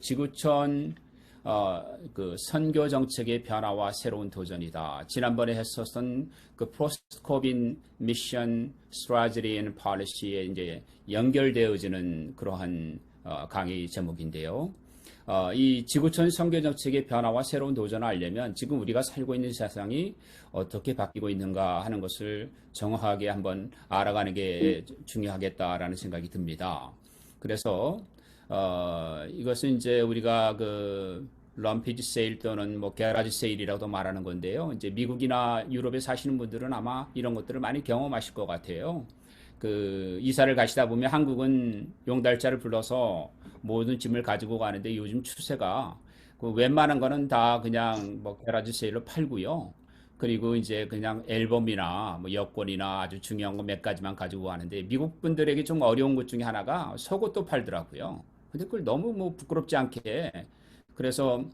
지구촌 그 선교 정책의 변화와 새로운 도전이다. 지난번에 했었던 그 포스트 코비드 미션 스트래티지 앤 폴리시에 이제 연결되어지는 그러한 강의 제목인데요. 이 지구촌 선교 정책의 변화와 새로운 도전을 알려면 지금 우리가 살고 있는 세상이 어떻게 바뀌고 있는가 하는 것을 정확하게 한번 알아가는 게 중요하겠다라는 생각이 듭니다. 그래서 이것은 이제 우리가 그 럼피지 세일 또는 뭐 게라지 세일이라고도 말하는 건데요. 이제 미국이나 유럽에 사시는 분들은 아마 이런 것들을 많이 경험하실 것 같아요. 그 이사를 가시다 보면 한국은 용달차를 불러서 모든 짐을 가지고 가는데 요즘 추세가 그 웬만한 거는 다 그냥 뭐 게라지 세일로 팔고요. 그리고 이제 그냥 앨범이나 뭐 여권이나 아주 중요한 거 몇 가지만 가지고 가는데 미국 분들에게 좀 어려운 것 중에 하나가 속옷도 팔더라고요. 근데 그걸 너무 뭐 부끄럽지 않게 그래서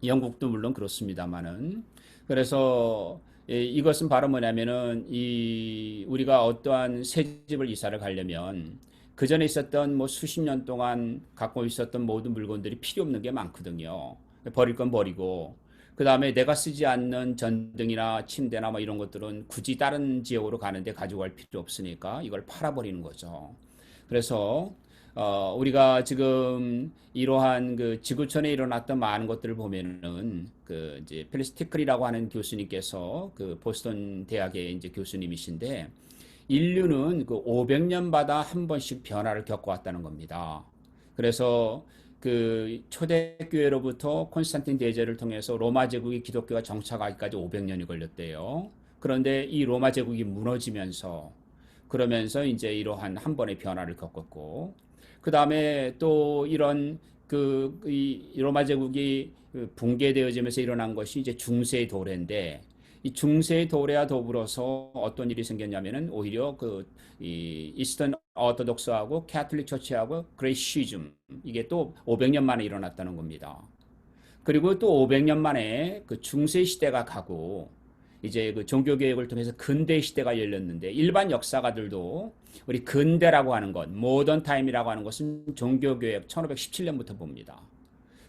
영국도 물론 그렇습니다만은 그래서 이것은 바로 뭐냐면은 이 우리가 어떠한 새 집을 이사를 가려면 그 전에 있었던 뭐 수십 년 동안 갖고 있었던 모든 물건들이 필요 없는 게 많거든요. 버릴 건 버리고 그 다음에 내가 쓰지 않는 전등이나 침대나 뭐 이런 것들은 굳이 다른 지역으로 가는데 가지고 갈 필요 없으니까 이걸 팔아버리는 거죠. 그래서 우리가 지금 이러한 그 지구촌에 일어났던 많은 것들을 보면은 그 이제 필리스 티클이라고 하는 교수님께서 그 보스턴 대학의 이제 교수님이신데 인류는 그 500년마다 한 번씩 변화를 겪어왔다는 겁니다. 그래서 그 초대교회로부터 콘스탄틴 대제를 통해서 로마 제국의 기독교가 정착하기까지 500년이 걸렸대요. 그런데 이 로마 제국이 무너지면서 그러면서 이제 이러한 한 번의 변화를 겪었고 그 다음에 또 이런 이 로마 제국이 붕괴되어지면서 일어난 것이 이제 중세 도래인데 이 중세 도래와 더불어서 어떤 일이 생겼냐면은 오히려 이 이스턴 오토독스하고 캐톨릭 처치하고 그레이시즘 이게 또 500년 만에 일어났다는 겁니다. 그리고 또 500년 만에 그 중세 시대가 가고 이제 그 종교 개혁을 통해서 근대 시대가 열렸는데 일반 역사가들도 우리 근대라고 하는 것, 모던 타임이라고 하는 것은 종교 개혁 1517년부터 봅니다.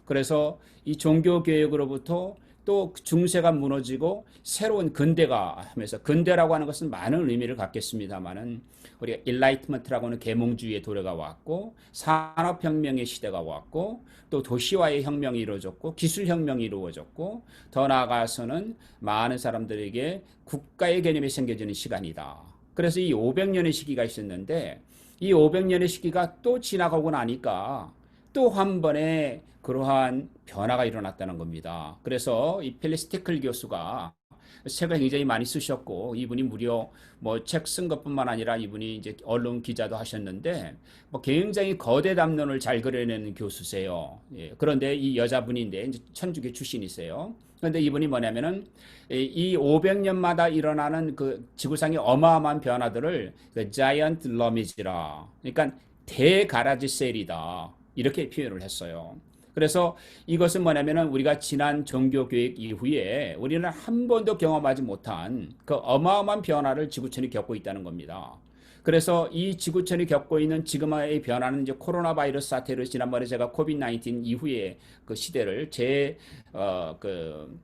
그래서 이 종교 개혁으로부터 또 중세가 무너지고 새로운 근대가 하면서 근대라고 하는 것은 많은 의미를 갖겠습니다만은 우리가 일라이트먼트라고 하는 계몽주의의 도래가 왔고 산업혁명의 시대가 왔고 또 도시화의 혁명이 이루어졌고 기술혁명이 이루어졌고 더 나아가서는 많은 사람들에게 국가의 개념이 생겨지는 시간이다. 그래서 이 500년의 시기가 있었는데 이 500년의 시기가 또 지나가고 나니까 또 한 번의 그러한 변화가 일어났다는 겁니다. 그래서 이 필리스 티클 교수가 책을 굉장히 많이 쓰셨고 이분이 무려 뭐 책 쓴 것뿐만 아니라 이분이 이제 언론 기자도 하셨는데 뭐 굉장히 거대 담론을 잘 그려내는 교수세요. 예, 그런데 이 여자분인데 이제 천주교 출신이세요. 그런데 이분이 뭐냐면은 이 500년마다 일어나는 그 지구상의 어마어마한 변화들을 그 자이언트 러미지라 그러니까 대가라지 셀이다. 이렇게 표현을 했어요. 그래서 이것은 뭐냐면은 우리가 지난 종교교육 이후에 우리는 한 번도 경험하지 못한 그 어마어마한 변화를 지구촌이 겪고 있다는 겁니다. 그래서 이 지구촌이 겪고 있는 지금의 변화는 이제 코로나 바이러스 사태로 지난번에 제가 코비드-19 이후의 그 시대를 그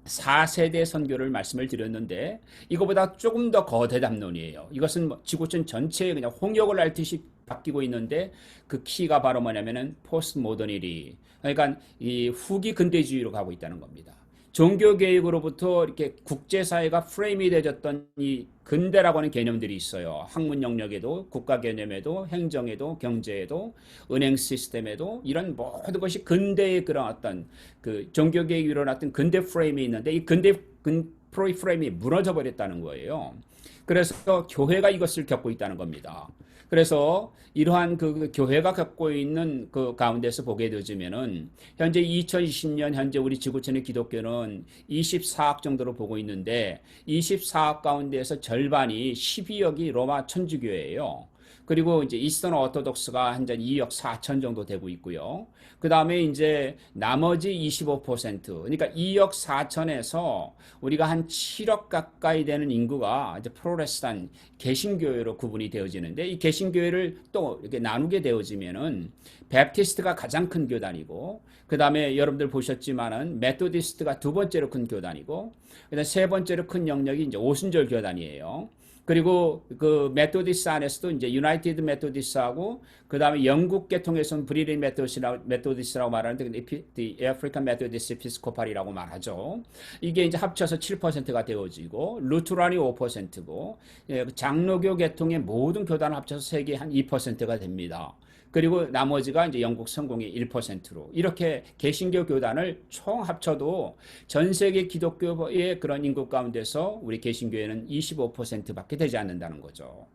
4세대 선교를 말씀을 드렸는데 이거보다 조금 더 거대 담론이에요. 이것은 지구촌 전체에 그냥 홍역을 앓듯이 바뀌고 있는데 그 키가 바로 뭐냐면은 포스트 모더니티 그러니까 이 후기 근대주의로 가고 있다는 겁니다. 종교 개혁으로부터 이렇게 국제사회가 프레임이 되어졌던 이 근대라고 하는 개념들이 있어요. 학문 영역에도 국가 개념에도 행정에도 경제에도 은행 시스템에도 이런 모든 것이 근대의 그런 어떤 그 종교 개혁이 일어났던 근대 프레임이 있는데 이 근대 프레임이 무너져 버렸다는 거예요. 그래서 교회가 이것을 겪고 있다는 겁니다. 그래서 이러한 그 교회가 겪고 있는 그 가운데서 보게 되지면은 현재 2020년 현재 우리 지구촌의 기독교는 24억 정도로 보고 있는데 24억 가운데에서 절반이 12억이 로마 천주교예요. 그리고 이제 이스턴 오토독스가 한 2억 4천 정도 되고 있고요. 그 다음에 이제 나머지 25%, 그러니까 2억 4천에서 우리가 한 7억 가까이 되는 인구가 이제 프로레스탄 개신교회로 구분이 되어지는데, 이 개신교회를 또 이렇게 나누게 되어지면은 베프티스트가 가장 큰 교단이고, 그 다음에 여러분들 보셨지만은 메토디스트가 두 번째로 큰 교단이고, 그다음 세 번째로 큰 영역이 이제 오순절 교단이에요. 그리고 그 메토디스 안에서도 이제 유나이티드 메토디스하고, 그 다음에 영국 계통에서는 브리리 메토디스라고 말하는데, 아프리칸 메토디스 에피스코팔이라고 말하죠. 이게 이제 합쳐서 7%가 되어지고, 루트란이 5%고, 장로교 계통의 모든 교단을 합쳐서 세계 한 2%가 됩니다. 그리고 나머지가 이제 영국 성공의 1%로 이렇게 개신교 교단을 총 합쳐도 전 세계 기독교의 그런 인구 가운데서 우리 개신교회는 25%밖에 되지 않는다는 거죠.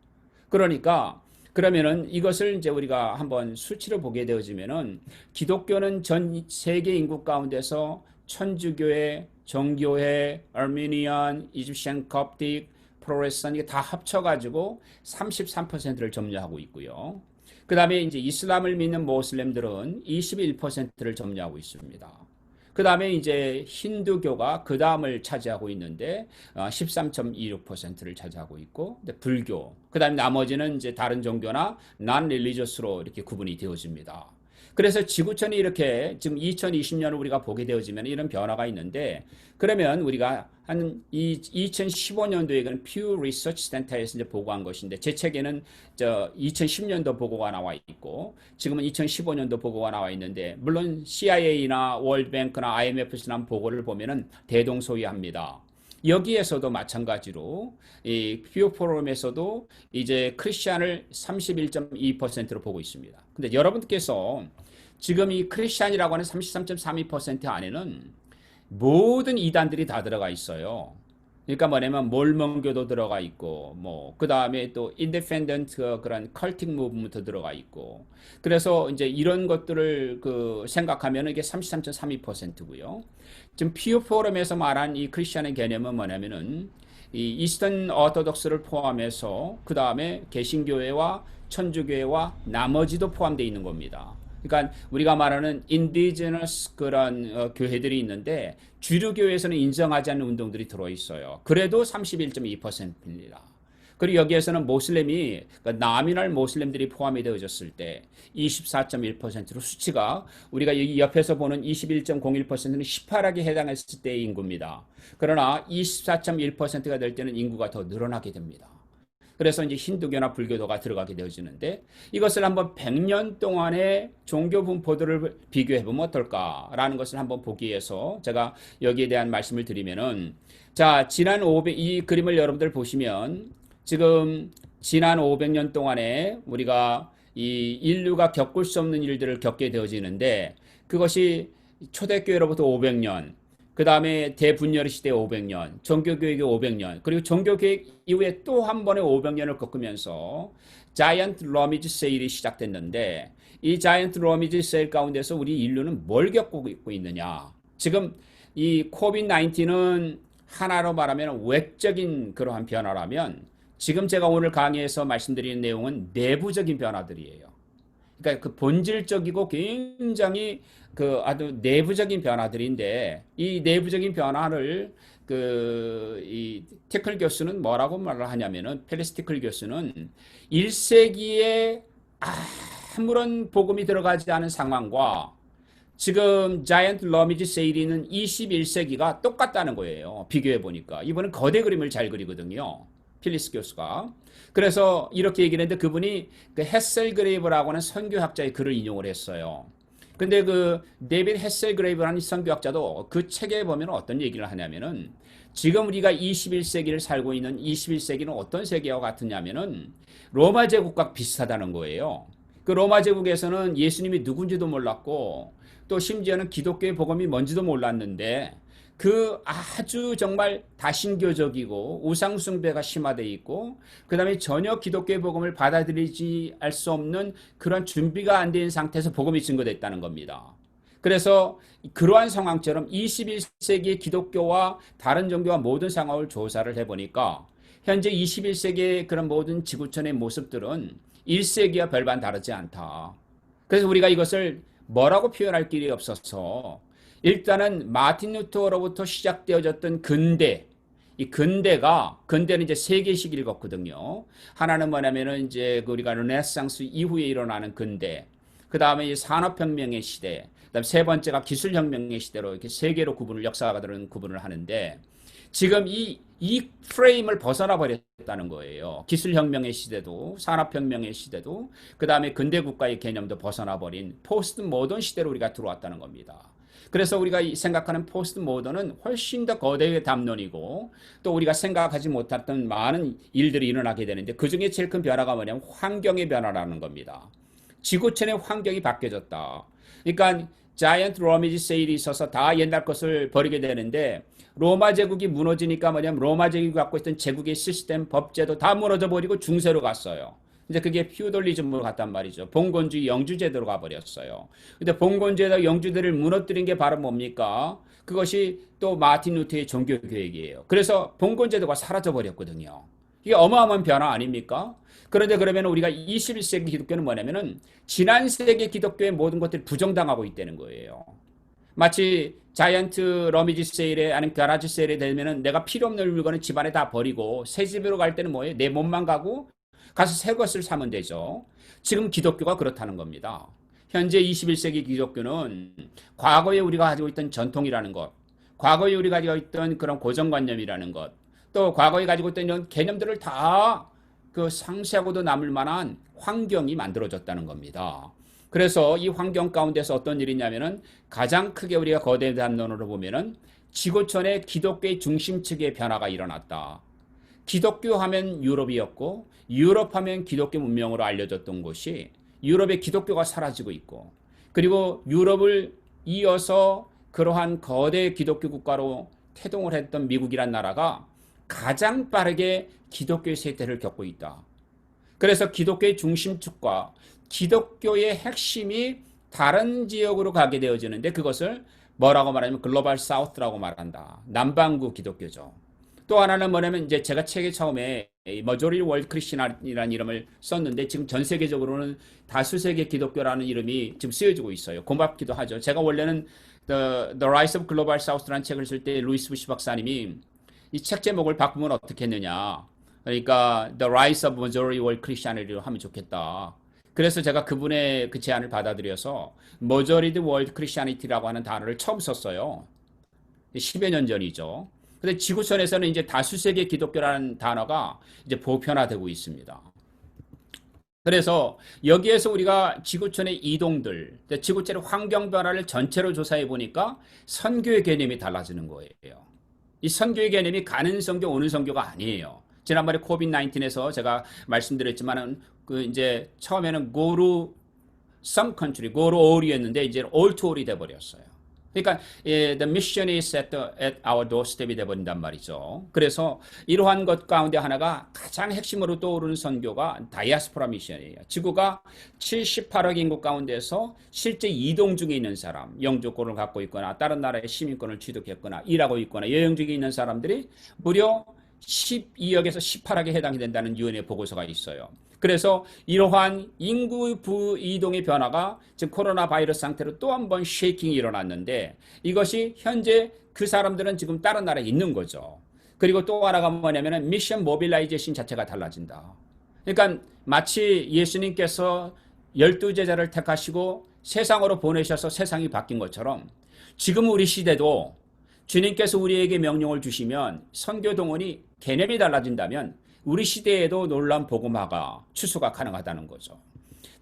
그러니까 그러면은 이것을 이제 우리가 한번 수치로 보게 되어지면은 기독교는 전 세계 인구 가운데서 천주교회, 정교회, 아르메니안, 이집션 콥틱, 프로레스탄 이게 다 합쳐가지고 33%를 점유하고 있고요. 그 다음에 이제 이슬람을 믿는 모슬렘들은 21%를 점유하고 있습니다. 그 다음에 이제 힌두교가 그 다음을 차지하고 있는데 13.26%를 차지하고 있고, 불교, 그 다음에 나머지는 이제 다른 종교나 non-religious로 이렇게 구분이 되어집니다. 그래서 지구촌이 이렇게 지금 2020년을 우리가 보게 되어지면 이런 변화가 있는데, 그러면 우리가 한 2015년도에 Pew Research Center에서 이제 보고한 것인데, 제 책에는 2010년도 보고가 나와 있고, 지금은 2015년도 보고가 나와 있는데, 물론 CIA나 월드뱅크나 IMF에서 난 보고를 보면은 대동소이합니다. 여기에서도 마찬가지로 이 퓨어 포럼에서도 이제 크리스찬을 31.2%로 보고 있습니다. 근데 여러분께서 지금 이 크리스찬이라고 하는 33.32% 안에는 모든 이단들이 다 들어가 있어요. 그러니까 뭐냐면 몰몬교도 들어가 있고, 뭐 그 다음에 또 인디펜던트 그런 컬틱 무브먼트 들어가 있고, 그래서 이제 이런 것들을 그 생각하면 이게 33.32%고요. 지금 피어 포럼에서 말한 이 크리스천의 개념은 뭐냐면은 이 이스턴 오토독스를 포함해서 그 다음에 개신교회와 천주교회와 나머지도 포함되어 있는 겁니다. 그러니까 우리가 말하는 인디지너스 그런 교회들이 있는데 주류 교회에서는 인정하지 않는 운동들이 들어 있어요. 그래도 31.2%입니다. 그리고 여기에서는 모슬렘이 그러니까 나미널 모슬렘들이 포함이 되어졌을 때 24.1%로 수치가 우리가 여기 옆에서 보는 21.01%는 18학에 해당했을 때의 인구입니다. 그러나 24.1%가 될 때는 인구가 더 늘어나게 됩니다. 그래서 이제 힌두교나 불교도가 들어가게 되어지는데, 이것을 한번 100년 동안의 종교 분포들을 비교해 보면 어떨까라는 것을 한번 보기 위해서 제가 여기에 대한 말씀을 드리면은, 자, 이 그림을 여러분들 보시면 지금 지난 500년 동안에 우리가 이 인류가 겪을 수 없는 일들을 겪게 되어지는데, 그것이 초대교회로부터 500년, 그 다음에 대분열 시대 500년, 종교교육이 500년, 그리고 종교교육 이후에 또 한 번의 500년을 겪으면서 자이언트 러미지 세일이 시작됐는데, 이 자이언트 러미지 세일 가운데서 우리 인류는 뭘 겪고 있느냐. 지금 이 코비드-19은 하나로 말하면 외적인 그러한 변화라면, 지금 제가 오늘 강의에서 말씀드리는 내용은 내부적인 변화들이에요. 그러니까 그 본질적이고 굉장히 그 아주 내부적인 변화들인데, 이 내부적인 변화를 이 티클 교수는 뭐라고 말을 하냐면은, 펠리스 티클 교수는 1세기에 아무런 복음이 들어가지 않은 상황과 지금 자이언트 러미지 세일이는 21세기가 똑같다는 거예요. 비교해 보니까. 이번은 거대 그림을 잘 그리거든요. 필리스 교수가. 그래서 이렇게 얘기를 했는데, 그분이 그 헤셀그레이브라고 하는 선교학자의 글을 인용을 했어요. 근데 그 데이비드 헤셀그레이브라는 선교학자도 그 책에 보면 어떤 얘기를 하냐면은, 지금 우리가 21세기를 살고 있는 21세기는 어떤 세계와 같으냐면은 로마 제국과 비슷하다는 거예요. 그 로마 제국에서는 예수님이 누군지도 몰랐고, 또 심지어는 기독교의 복음이 뭔지도 몰랐는데, 그 아주 정말 다신교적이고 우상숭배가 심화되어 있고, 그 다음에 전혀 기독교의 복음을 받아들이지 알 수 없는 그런 준비가 안 된 상태에서 복음이 증거됐다는 겁니다. 그래서 그러한 상황처럼 21세기의 기독교와 다른 종교와 모든 상황을 조사를 해보니까, 현재 21세기의 그런 모든 지구촌의 모습들은 1세기와 별반 다르지 않다. 그래서 우리가 이것을 뭐라고 표현할 길이 없어서 일단은 마틴 루터로부터 시작되어졌던 근대, 이 근대는 이제 세 개씩 읽었거든요. 하나는 뭐냐면은 이제 우리가 르네상스 이후에 일어나는 근대, 그 다음에 이 산업혁명의 시대, 그다음 세 번째가 기술혁명의 시대로 이렇게 세 개로 역사가들은 구분을 하는데 지금 이 프레임을 벗어나 버렸다는 거예요. 기술혁명의 시대도 산업혁명의 시대도 그 다음에 근대국가의 개념도 벗어나 버린 포스트 모던 시대로 우리가 들어왔다는 겁니다. 그래서 우리가 생각하는 포스트 모던은 훨씬 더 거대의 담론이고 또 우리가 생각하지 못했던 많은 일들이 일어나게 되는데 그중에 제일 큰 변화가 뭐냐면 환경의 변화라는 겁니다. 지구촌의 환경이 바뀌어졌다. 그러니까 자이언트 로미지 세일이 있어서 다 옛날 것을 버리게 되는데 로마 제국이 무너지니까 뭐냐면 로마 제국이 갖고 있던 제국의 시스템, 법제도 다 무너져 버리고 중세로 갔어요. 이제 그게 피우돌리즘으로 갔단 말이죠. 봉건주의 영주제도로 가버렸어요. 근데 봉건주의다 영주제를 무너뜨린 게 바로 뭡니까? 그것이 또 마틴 루터의 종교개혁이에요. 그래서 봉건제도가 사라져 버렸거든요. 이게 어마어마한 변화 아닙니까? 그런데 그러면 우리가 21세기 기독교는 뭐냐면은 지난 세기 기독교의 모든 것들이 부정당하고 있다는 거예요. 마치 자이언트 러미지 세일에 아니면 가라지 세일에 되면은 내가 필요 없는 물건은 집안에 다 버리고 새 집으로 갈 때는 뭐예요? 내 몸만 가고 가서 새 것을 사면 되죠. 지금 기독교가 그렇다는 겁니다. 현재 21세기 기독교는 과거에 우리가 가지고 있던 전통이라는 것, 과거에 우리가 가지고 있던 그런 고정관념이라는 것, 또 과거에 가지고 있던 이런 개념들을 다 그 상쇄하고도 남을 만한 환경이 만들어졌다는 겁니다. 그래서 이 환경 가운데서 어떤 일이 있냐면은 가장 크게 우리가 거대 담론으로 보면은 지구촌의 기독교의 중심축의 변화가 일어났다. 기독교 하면 유럽이었고 유럽 하면 기독교 문명으로 알려졌던 곳이 유럽의 기독교가 사라지고 있고 그리고 유럽을 이어서 그러한 거대 기독교 국가로 태동을 했던 미국이란 나라가 가장 빠르게 기독교의 쇠퇴를 겪고 있다. 그래서 기독교의 중심축과 기독교의 핵심이 다른 지역으로 가게 되어지는데 그것을 뭐라고 말하냐면 글로벌 사우스라고 말한다. 남반구 기독교죠. 또 하나는 뭐냐면 이제 제가 책에 처음에 머조리 월드 크리스천이라는 이름을 썼는데 지금 전 세계적으로는 다수세계 기독교라는 이름이 지금 쓰여지고 있어요. 고맙기도 하죠. 제가 원래는 The Rise of Global South라는 책을 쓸 때 루이스 부시 박사님이 이 책 제목을 바꾸면 어떻게 했느냐. 그러니까 The Rise of Majority World Christianity로 하면 좋겠다. 그래서 제가 그분의 그 제안을 받아들여서 Majority World Christianity라고 하는 단어를 처음 썼어요. 10여 년 전이죠. 근데 지구촌에서는 이제 다수세계 기독교라는 단어가 이제 보편화되고 있습니다. 그래서 여기에서 우리가 지구촌의 이동들, 지구촌의 환경 변화를 전체로 조사해 보니까 선교의 개념이 달라지는 거예요. 이 선교의 개념이 가는 선교, 오는 선교가 아니에요. 지난번에 코비드-19에서 제가 말씀드렸지만은 그 이제 처음에는 go to some country, go to all이었는데 이제 all to all이 돼 버렸어요. 그러니까 the mission is at our doorstep이 돼버린단 말이죠. 그래서 이러한 것 가운데 하나가 가장 핵심으로 떠오르는 선교가 다이아스포라 미션이에요. 지구가 78억 인구 가운데서 실제 이동 중에 있는 사람, 영주권을 갖고 있거나 다른 나라의 시민권을 취득했거나 일하고 있거나 여행 중에 있는 사람들이 무려 12억에서 18억에 해당이 된다는 유엔의 보고서가 있어요. 그래서 이러한 인구 부이동의 변화가 지금 코로나 바이러스 상태로 또 한 번 쉐이킹이 일어났는데 이것이 현재 그 사람들은 지금 다른 나라에 있는 거죠. 그리고 또 하나가 뭐냐면 미션 모빌라이제이션 자체가 달라진다. 그러니까 마치 예수님께서 12제자를 택하시고 세상으로 보내셔서 세상이 바뀐 것처럼 지금 우리 시대도 주님께서 우리에게 명령을 주시면 선교 동원이 개념이 달라진다면 우리 시대에도 놀라운 복음화가 추수가 가능하다는 거죠.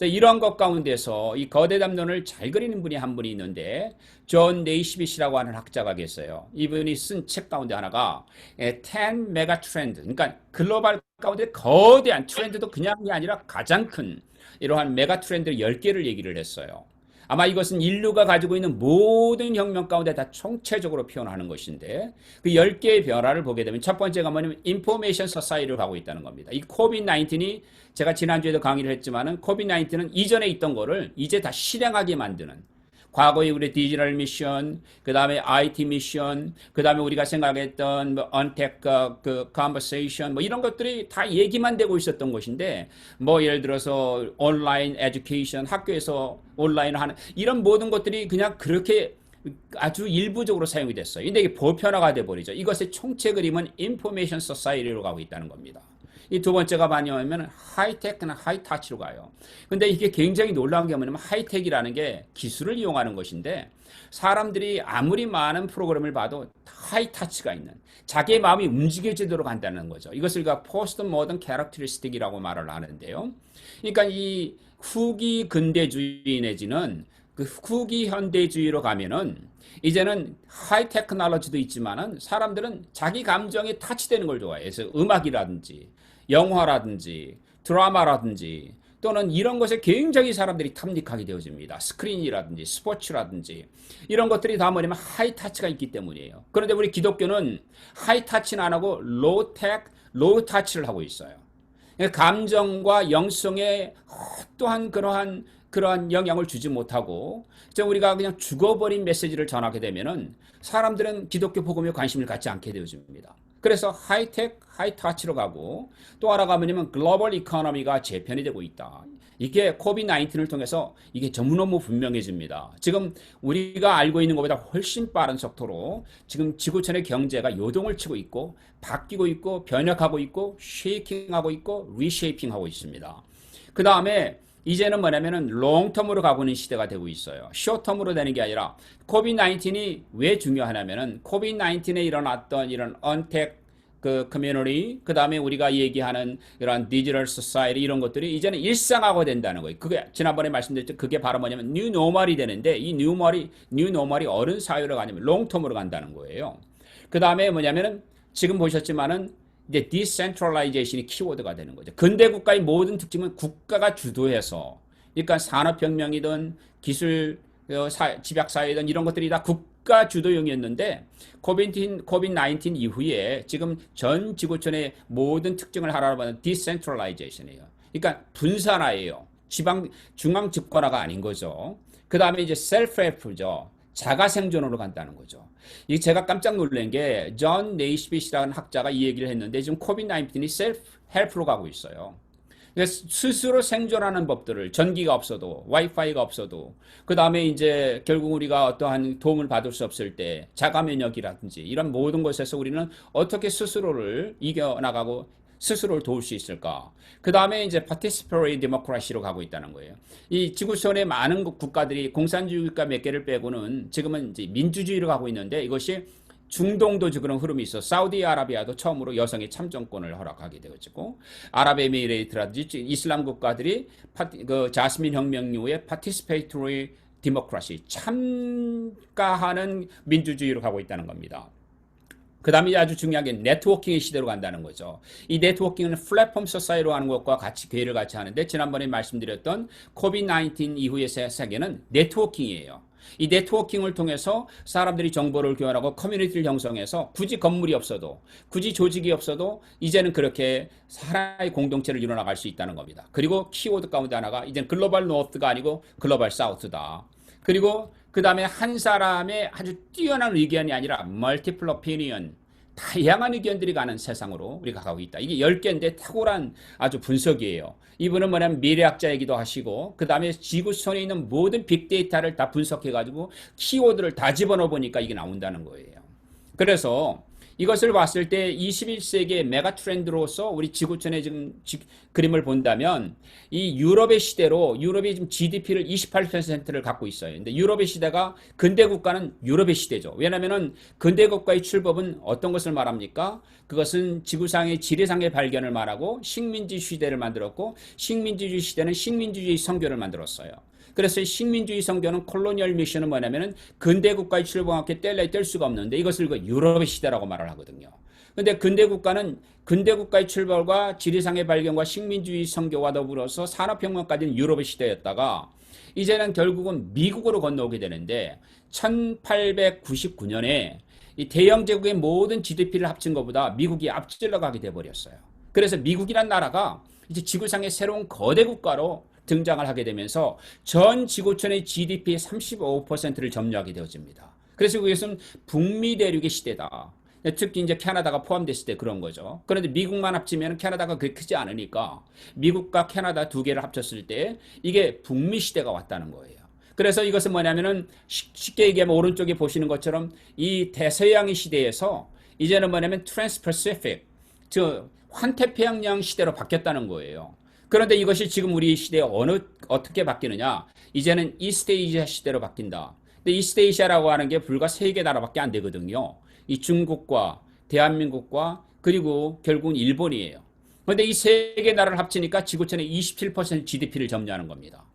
이러한 것 가운데서 이 거대 담론을 잘 그리는 분이 한 분이 있는데 존 네이시빗이라고 하는 학자가 계세요. 이분이 쓴 책 가운데 하나가 10 메가 트렌드, 그러니까 글로벌 가운데 거대한 트렌드도 그냥이 아니라 가장 큰 이러한 메가 트렌드 10개를 얘기를 했어요. 아마 이것은 인류가 가지고 있는 모든 혁명 가운데 다 총체적으로 표현하는 것인데 그 10개의 변화를 보게 되면 첫 번째가 뭐냐면 인포메이션 서사이를 가고 있다는 겁니다. 이 코비드-19이 제가 지난주에도 강의를 했지만은 코비드-19은 이전에 있던 거를 이제 다 실행하게 만드는 과거에 우리 디지털 미션, 그 다음에 IT 미션, 그 다음에 우리가 생각했던 뭐 언택 그 컨버세이션 뭐 이런 것들이 다 얘기만 되고 있었던 것인데 뭐 예를 들어서 온라인 에듀케이션, 학교에서 온라인 하는 이런 모든 것들이 그냥 그렇게 아주 일부적으로 사용이 됐어요. 근데 이게 보편화가 돼버리죠. 이것의 총체 그림은 인포메이션 소사이티로 가고 있다는 겁니다. 이 두 번째가 뭐냐면 하이테크나 하이타치로 가요. 근데 이게 굉장히 놀라운 게 뭐냐면 하이텍이라는 게 기술을 이용하는 것인데 사람들이 아무리 많은 프로그램을 봐도 하이타치가 있는 자기의 마음이 움직여지도록 한다는 거죠. 이것을 우리가 포스트 모던 캐릭터리스틱이라고 말을 하는데요. 그러니까 이 후기 근대주의 내지는 그 후기 현대주의로 가면은 이제는 하이 테크놀로지도 있지만은 사람들은 자기 감정에 타치되는 걸 좋아해요. 그래서 음악이라든지 영화라든지 드라마라든지 또는 이런 것에 굉장히 사람들이 탐닉하게 되어집니다. 스크린이라든지 스포츠라든지 이런 것들이 다 뭐냐면 하이타치가 있기 때문이에요. 그런데 우리 기독교는 하이타치는 안 하고 로우텍, 로우타치를 하고 있어요. 감정과 영성에 또한 그러한 영향을 주지 못하고 우리가 그냥 죽어버린 메시지를 전하게 되면은 사람들은 기독교 복음에 관심을 갖지 않게 되어집니다. 그래서 하이텍, 하이타치로 가고 또 하나가 뭐냐면 글로벌 이코노미가 재편이 되고 있다. 이게 코비드-19을 통해서 이게 너무너무 분명해집니다. 지금 우리가 알고 있는 것보다 훨씬 빠른 속도로 지금 지구촌의 경제가 요동을 치고 있고 바뀌고 있고 변혁하고 있고 쉐이킹하고 있고 리쉐이핑하고 있습니다. 그 다음에 이제는 뭐냐면은 롱텀으로 가고 있는 시대가 되고 있어요. 숏텀으로 되는 게 아니라 코비드-19이 왜 중요하냐면은 코비드-19에 일어났던 이런 언택 그 커뮤니티, 그 다음에 우리가 얘기하는 이런 디지털 소사이티 이런 것들이 이제는 일상화가 된다는 거예요. 그게 지난번에 말씀드렸죠. 그게 바로 뭐냐면 뉴 노멀이 되는데 이 뉴 노멀이 어른 사회로 가냐면 롱텀으로 간다는 거예요. 그 다음에 뭐냐면은 지금 보셨지만은 이제 디센트럴라이제이션이 키워드가 되는 거죠. 근대 국가의 모든 특징은 국가가 주도해서, 그러니까 산업혁명이든 기술 집약사회든 이런 것들이 다 국가 주도형이었는데 코비드-19 이후에 지금 전 지구촌의 모든 특징을 하나로 디센트럴라이제이션이에요. 그러니까 분산화예요. 중앙 집권화가 아닌 거죠. 그 다음에 이제 셀프-헬프죠. 자가 생존으로 간다는 거죠. 이 제가 깜짝 놀란 게 존 네이스빗이라는 학자가 이 얘기를 했는데 지금 코비드-19이 셀프 헬프로 가고 있어요. 그래서 스스로 생존하는 법들을 전기가 없어도 와이파이가 없어도 그 다음에 이제 결국 우리가 어떠한 도움을 받을 수 없을 때 자가 면역이라든지 이런 모든 것에서 우리는 어떻게 스스로를 이겨나가고 스스로를 도울 수 있을까? 그 다음에 이제 participatory democracy로 가고 있다는 거예요. 이 지구촌의 많은 국가들이 공산주의 국가 몇 개를 빼고는 지금은 이제 민주주의로 가고 있는데 이것이 중동도 그런 흐름이 있어. 사우디아라비아도 처음으로 여성의 참정권을 허락하게 되었고, 아랍에미레이트라든지 이슬람 국가들이 그 자스민 혁명 이후에 participatory democracy 참가하는 민주주의로 가고 있다는 겁니다. 그 다음에 아주 중요한 게 네트워킹의 시대로 간다는 거죠. 이 네트워킹은 플랫폼 소사이로 하는 것과 같이 괴를 같이 하는데 지난번에 말씀드렸던 코비드-19 이후의 세계는 네트워킹이에요. 이 네트워킹을 통해서 사람들이 정보를 교환하고 커뮤니티를 형성해서 굳이 건물이 없어도 굳이 조직이 없어도 이제는 그렇게 하나의 공동체를 이뤄나갈 수 있다는 겁니다. 그리고 키워드 가운데 하나가 이제는 글로벌 노스가 아니고 글로벌 사우스다. 그리고 그 다음에 한 사람의 아주 뛰어난 의견이 아니라 멀티플 오피니언, 다양한 의견들이 가는 세상으로 우리가 가고 있다. 이게 10개인데 탁월한 아주 분석이에요. 이분은 뭐냐면 미래학자이기도 하시고 그 다음에 지구촌에 있는 모든 빅데이터를 다 분석해가지고 키워드를 다 집어넣어 보니까 이게 나온다는 거예요. 그래서 이것을 봤을 때 21세기의 메가 트렌드로서 우리 지구촌의 지금 그림을 본다면 이 유럽의 시대로 유럽이 지금 GDP를 28%를 갖고 있어요. 근데 유럽의 시대가 근대 국가는 유럽의 시대죠. 왜냐면은 근대 국가의 출범은 어떤 것을 말합니까? 그것은 지구상의 지리상의 발견을 말하고 식민지 시대를 만들었고 식민지주의 시대는 식민주의 선교를 만들었어요. 그래서 이 식민주의 선교는 콜로니얼 미션은 뭐냐면은 근대 국가의 출범학회 뗄 수가 없는데 이것을 유럽의 시대라고 말을 하거든요. 근데 근대 국가는 근대 국가의 출발과 지리상의 발견과 식민주의 선교와 더불어서 산업혁명까지는 유럽의 시대였다가 이제는 결국은 미국으로 건너오게 되는데 1899년에 이 대영 제국의 모든 GDP를 합친 것보다 미국이 앞질러 가게 돼버렸어요. 그래서 미국이란 나라가 이제 지구상의 새로운 거대 국가로 등장을 하게 되면서 전 지구촌의 GDP의 35%를 점유하게 되어집니다. 그래서 이것은 북미 대륙의 시대다. 특히 이제 캐나다가 포함됐을 때 그런 거죠. 그런데 미국만 합치면 캐나다가 그렇게 크지 않으니까 미국과 캐나다 두 개를 합쳤을 때 이게 북미 시대가 왔다는 거예요. 그래서 이것은 뭐냐면은 쉽게 얘기하면 오른쪽에 보시는 것처럼 이 대서양의 시대에서 이제는 뭐냐면 트랜스퍼시픽, 즉 환태평양 시대로 바뀌었다는 거예요. 그런데 이것이 지금 우리 시대에 어떻게 바뀌느냐? 이제는 이스트에이시아 시대로 바뀐다. 근데 이스트에이시아라고 하는 게 불과 3개 나라밖에 안 되거든요. 이 중국과 대한민국과 그리고 결국은 일본이에요. 그런데 이 3개 나라를 합치니까 지구촌의 27% GDP를 점유하는 겁니다.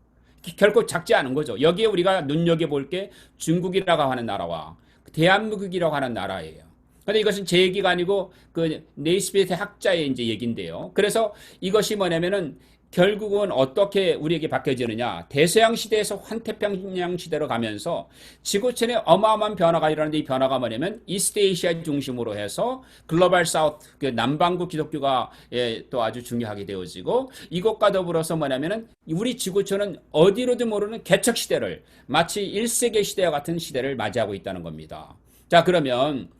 결코 작지 않은 거죠. 여기에 우리가 눈여겨볼 게 중국이라고 하는 나라와 대한민국이라고 하는 나라예요. 근데 이것은 제 얘기가 아니고 그 네이스비트 학자의 이제 얘기인데요. 그래서 이것이 뭐냐면은 결국은 어떻게 우리에게 바뀌어지느냐. 대서양 시대에서 환태평양 시대로 가면서 지구촌에 어마어마한 변화가 일어나는데 이 변화가 뭐냐면 이스트에이시아 중심으로 해서 글로벌 사우스, 그 남반구 기독교가 또 아주 중요하게 되어지고 이것과 더불어서 뭐냐면은 우리 지구촌은 어디로도 모르는 개척 시대를 마치 1세기 시대와 같은 시대를 맞이하고 있다는 겁니다. 자, 그러면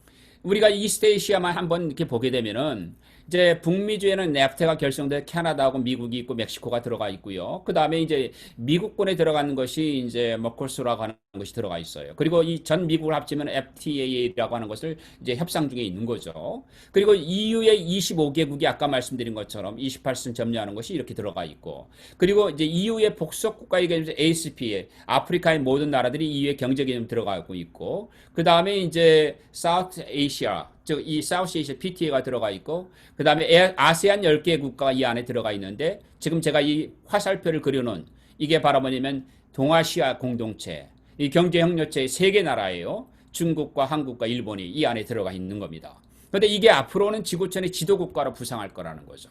우리가 이스트에이시아만 한번 이렇게 보게 되면은 이제 북미주에는 네프타가 결성돼 캐나다하고 미국이 있고 멕시코가 들어가 있고요. 그 다음에 이제 미국권에 들어가는 것이 이제 머콜스라고 하는 것이 들어가 있어요. 그리고 이 전 미국을 합치면 FTA라고 하는 것을 이제 협상 중에 있는 거죠. 그리고 EU의 25개국이 아까 말씀드린 것처럼 28% 점유하는 것이 이렇게 들어가 있고, 그리고 이제 EU의 복속 국가이기 ACP에 아프리카의 모든 나라들이 EU의 경제 개념 들어가고 있고, 그 다음에 이제 사우스 아시아, 즉 이 사우스 아시아 PTA가 들어가 있고, 그 다음에 아세안 10개 국가가 이 안에 들어가 있는데, 지금 제가 이 화살표를 그려놓은 이게 바로 뭐냐면 동아시아 공동체, 이 경제협력체의 3개 나라예요. 중국과 한국과 일본이 이 안에 들어가 있는 겁니다. 그런데 이게 앞으로는 지구촌의 지도국가로 부상할 거라는 거죠.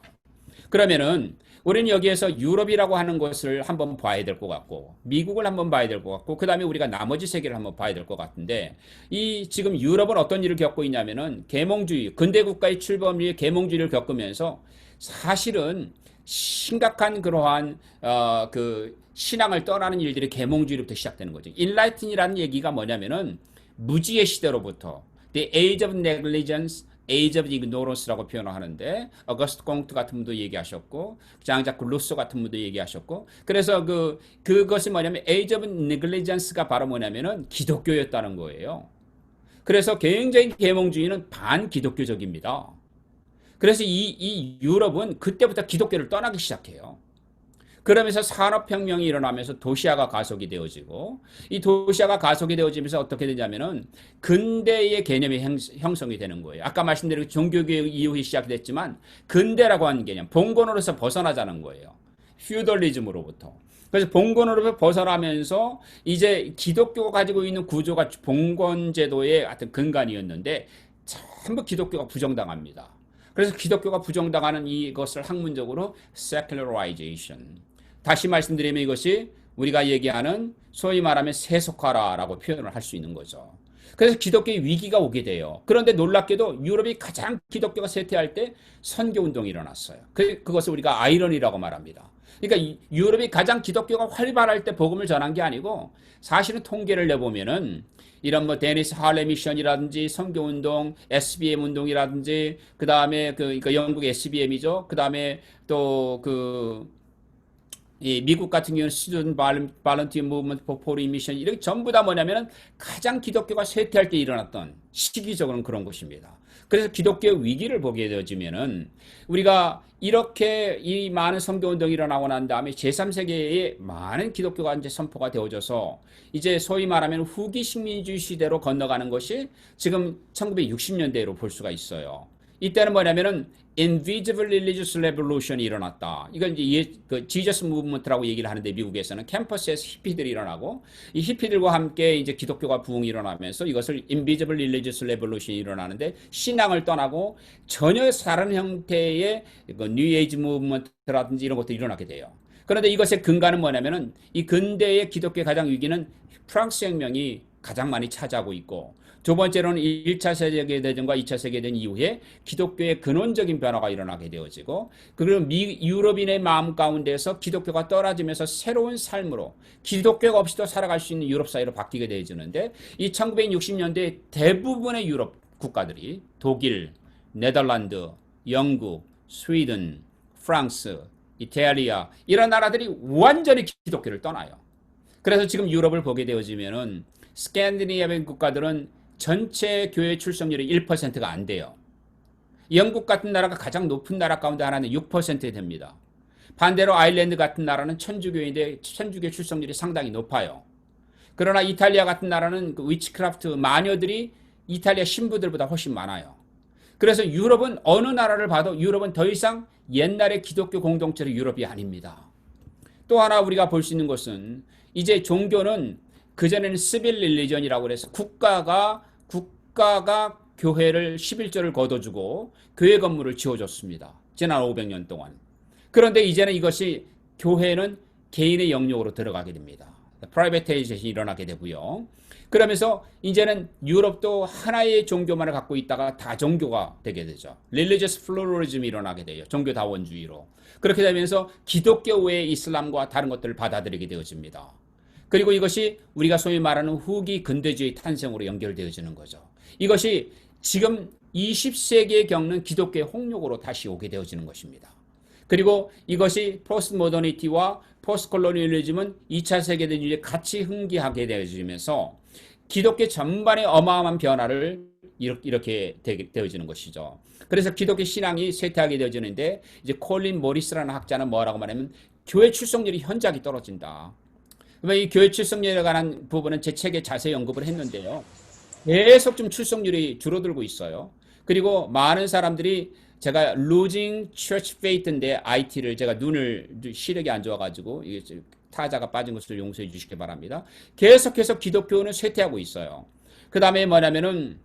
그러면은 우리는 여기에서 유럽이라고 하는 것을 한번 봐야 될 것 같고, 미국을 한번 봐야 될 것 같고, 그 다음에 우리가 나머지 세계를 한번 봐야 될 것 같은데, 이 지금 유럽은 어떤 일을 겪고 있냐면은 계몽주의, 근대국가의 출범 위에 계몽주의를 겪으면서 사실은 심각한 그러한 그 신앙을 떠나는 일들이 계몽주의로부터 시작되는 거죠. 인라이튼이라는 얘기가 뭐냐면은 무지의 시대로부터 The Age of Negligence, Age of Ignorance라고 표현을 하는데, 어거스트 공트 같은 분도 얘기하셨고, 장자크 루소 같은 분도 얘기하셨고, 그래서 그것이 뭐냐면 Age of Negligence가 바로 뭐냐면은 기독교였다는 거예요. 그래서 굉장히 계몽주의는 반기독교적입니다. 그래서 이 유럽은 그때부터 기독교를 떠나기 시작해요. 그러면서 산업혁명이 일어나면서 도시화가 가속이 되어지고, 이 도시화가 가속이 되어지면서 어떻게 되냐면은 근대의 개념이 형성이 되는 거예요. 아까 말씀드린 종교개혁 이후에 시작됐지만 근대라고 하는 개념, 봉건으로서 벗어나자는 거예요. 퓨더리즘으로부터. 그래서 봉건으로부터 벗어나면서 이제 기독교가 가지고 있는 구조가 봉건제도의 어떤 근간이었는데 전부 기독교가 부정당합니다. 그래서 기독교가 부정당하는 이것을 학문적으로 secularization. 다시 말씀드리면 이것이 우리가 얘기하는 소위 말하면 세속화라고 표현을 할 수 있는 거죠. 그래서 기독교의 위기가 오게 돼요. 그런데 놀랍게도 유럽이 가장 기독교가 쇠퇴할 때 선교운동이 일어났어요. 그것을 우리가 아이러니라고 말합니다. 그러니까 유럽이 가장 기독교가 활발할 때 복음을 전한 게 아니고, 사실은 통계를 내보면은 이런 뭐 데니스 할레 미션이라든지 선교운동, SBM 운동이라든지, 그 다음에 그러니까 영국 SBM이죠. 그 다음에 또 이 미국 같은 경우는 스튜던트 발런티어 무브먼트 포 포린 미션, 이렇게 전부 다 뭐냐면은 가장 기독교가 쇠퇴할 때 일어났던 시기적으로는 그런 것입니다. 그래서 기독교 위기를 보게 되어지면은 우리가 이렇게 이 많은 선교운동이 일어나고 난 다음에 제3세계에 많은 기독교가 이제 선포가 되어져서 이제 소위 말하면 후기 식민주의 시대로 건너가는 것이 지금 1960년대로 볼 수가 있어요. 이때는 뭐냐면은 Invisible Religious Revolution이 일어났다. 이건 이제 그 지저스 무브먼트라고 얘기를 하는데, 미국에서는 캠퍼스에서 히피들이 일어나고, 이 히피들과 함께 이제 기독교가 부흥이 일어나면서 이것을 Invisible Religious Revolution이 일어나는데, 신앙을 떠나고 전혀 다른 형태의 뉴에이지 무브먼트라든지 이런 것들이 일어나게 돼요. 그런데 이것의 근간은 뭐냐면은 이 근대의 기독교의 가장 위기는 프랑스 혁명이 가장 많이 차지하고 있고, 두 번째로는 1차 세계대전과 2차 세계대전 이후에 기독교의 근원적인 변화가 일어나게 되어지고 그리고 유럽인의 마음 가운데서 기독교가 떨어지면서 새로운 삶으로 기독교가 없이도 살아갈 수 있는 유럽 사회로 바뀌게 되어지는데 이 1960년대 대부분의 유럽 국가들이 독일, 네덜란드, 영국, 스웨덴, 프랑스, 이탈리아 이런 나라들이 완전히 기독교를 떠나요. 그래서 지금 유럽을 보게 되어지면은 스칸디네비안 국가들은 전체 교회 출석률이 1%가 안 돼요. 영국 같은 나라가 가장 높은 나라 가운데 하나는 6% 됩니다. 반대로 아일랜드 같은 나라는 천주교인데 천주교 출석률이 상당히 높아요. 그러나 이탈리아 같은 나라는 그 위치크래프트 마녀들이 이탈리아 신부들보다 훨씬 많아요. 그래서 유럽은 어느 나라를 봐도 유럽은 더 이상 옛날의 기독교 공동체의 유럽이 아닙니다. 또 하나 우리가 볼 수 있는 것은 이제 종교는 그전에는 시빌 릴리전이라고 해서 국가가 교회를 11조를 걷어주고 교회 건물을 지어줬습니다. 지난 500년 동안. 그런데 이제는 이것이 교회는 개인의 영역으로 들어가게 됩니다. 프라이베테이제이션이 일어나게 되고요. 그러면서 이제는 유럽도 하나의 종교만을 갖고 있다가 다종교가 되게 되죠. 릴리지어스 플루러리즘이 일어나게 돼요. 종교다원주의로. 그렇게 되면서 기독교 외의 이슬람과 다른 것들을 받아들이게 되어집니다. 그리고 이것이 우리가 소위 말하는 후기 근대주의 탄생으로 연결되어지는 거죠. 이것이 지금 20세기에 겪는 기독교의 홍역으로 다시 오게 되어지는 것입니다. 그리고 이것이 포스트 모더니티와 포스트 콜로니얼리즘은 2차 세계대전에 같이 흥기하게 되어지면서 기독교 전반의 어마어마한 변화를 이렇게 되어지는 것이죠. 그래서 기독교 신앙이 쇠퇴하게 되어지는데 이제 콜린 모리스라는 학자는 뭐라고 말하면 교회 출석률이 현저하게 떨어진다. 이 교회 출석률에 관한 부분은 제 책에 자세히 언급을 했는데요. 계속 좀 출석률이 줄어들고 있어요. 그리고 많은 사람들이 제가 losing church faith인데 IT를 제가 눈을 시력이 안 좋아가지고 이게 타자가 빠진 것을 용서해 주시기 바랍니다. 계속해서 기독교는 쇠퇴하고 있어요. 그 다음에 뭐냐면은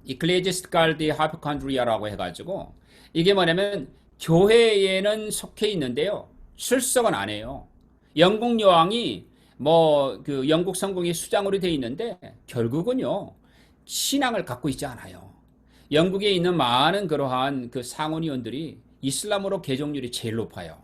이클레지스칼디 하프컨드리아라고 해가지고 이게 뭐냐면 교회에는 속해 있는데요. 출석은 안 해요. 영국 여왕이 그 영국 성공의 수장으로 되어 있는데 결국은요 신앙을 갖고 있지 않아요. 영국에 있는 많은 그러한 그 상원의원들이 이슬람으로 개종률이 제일 높아요.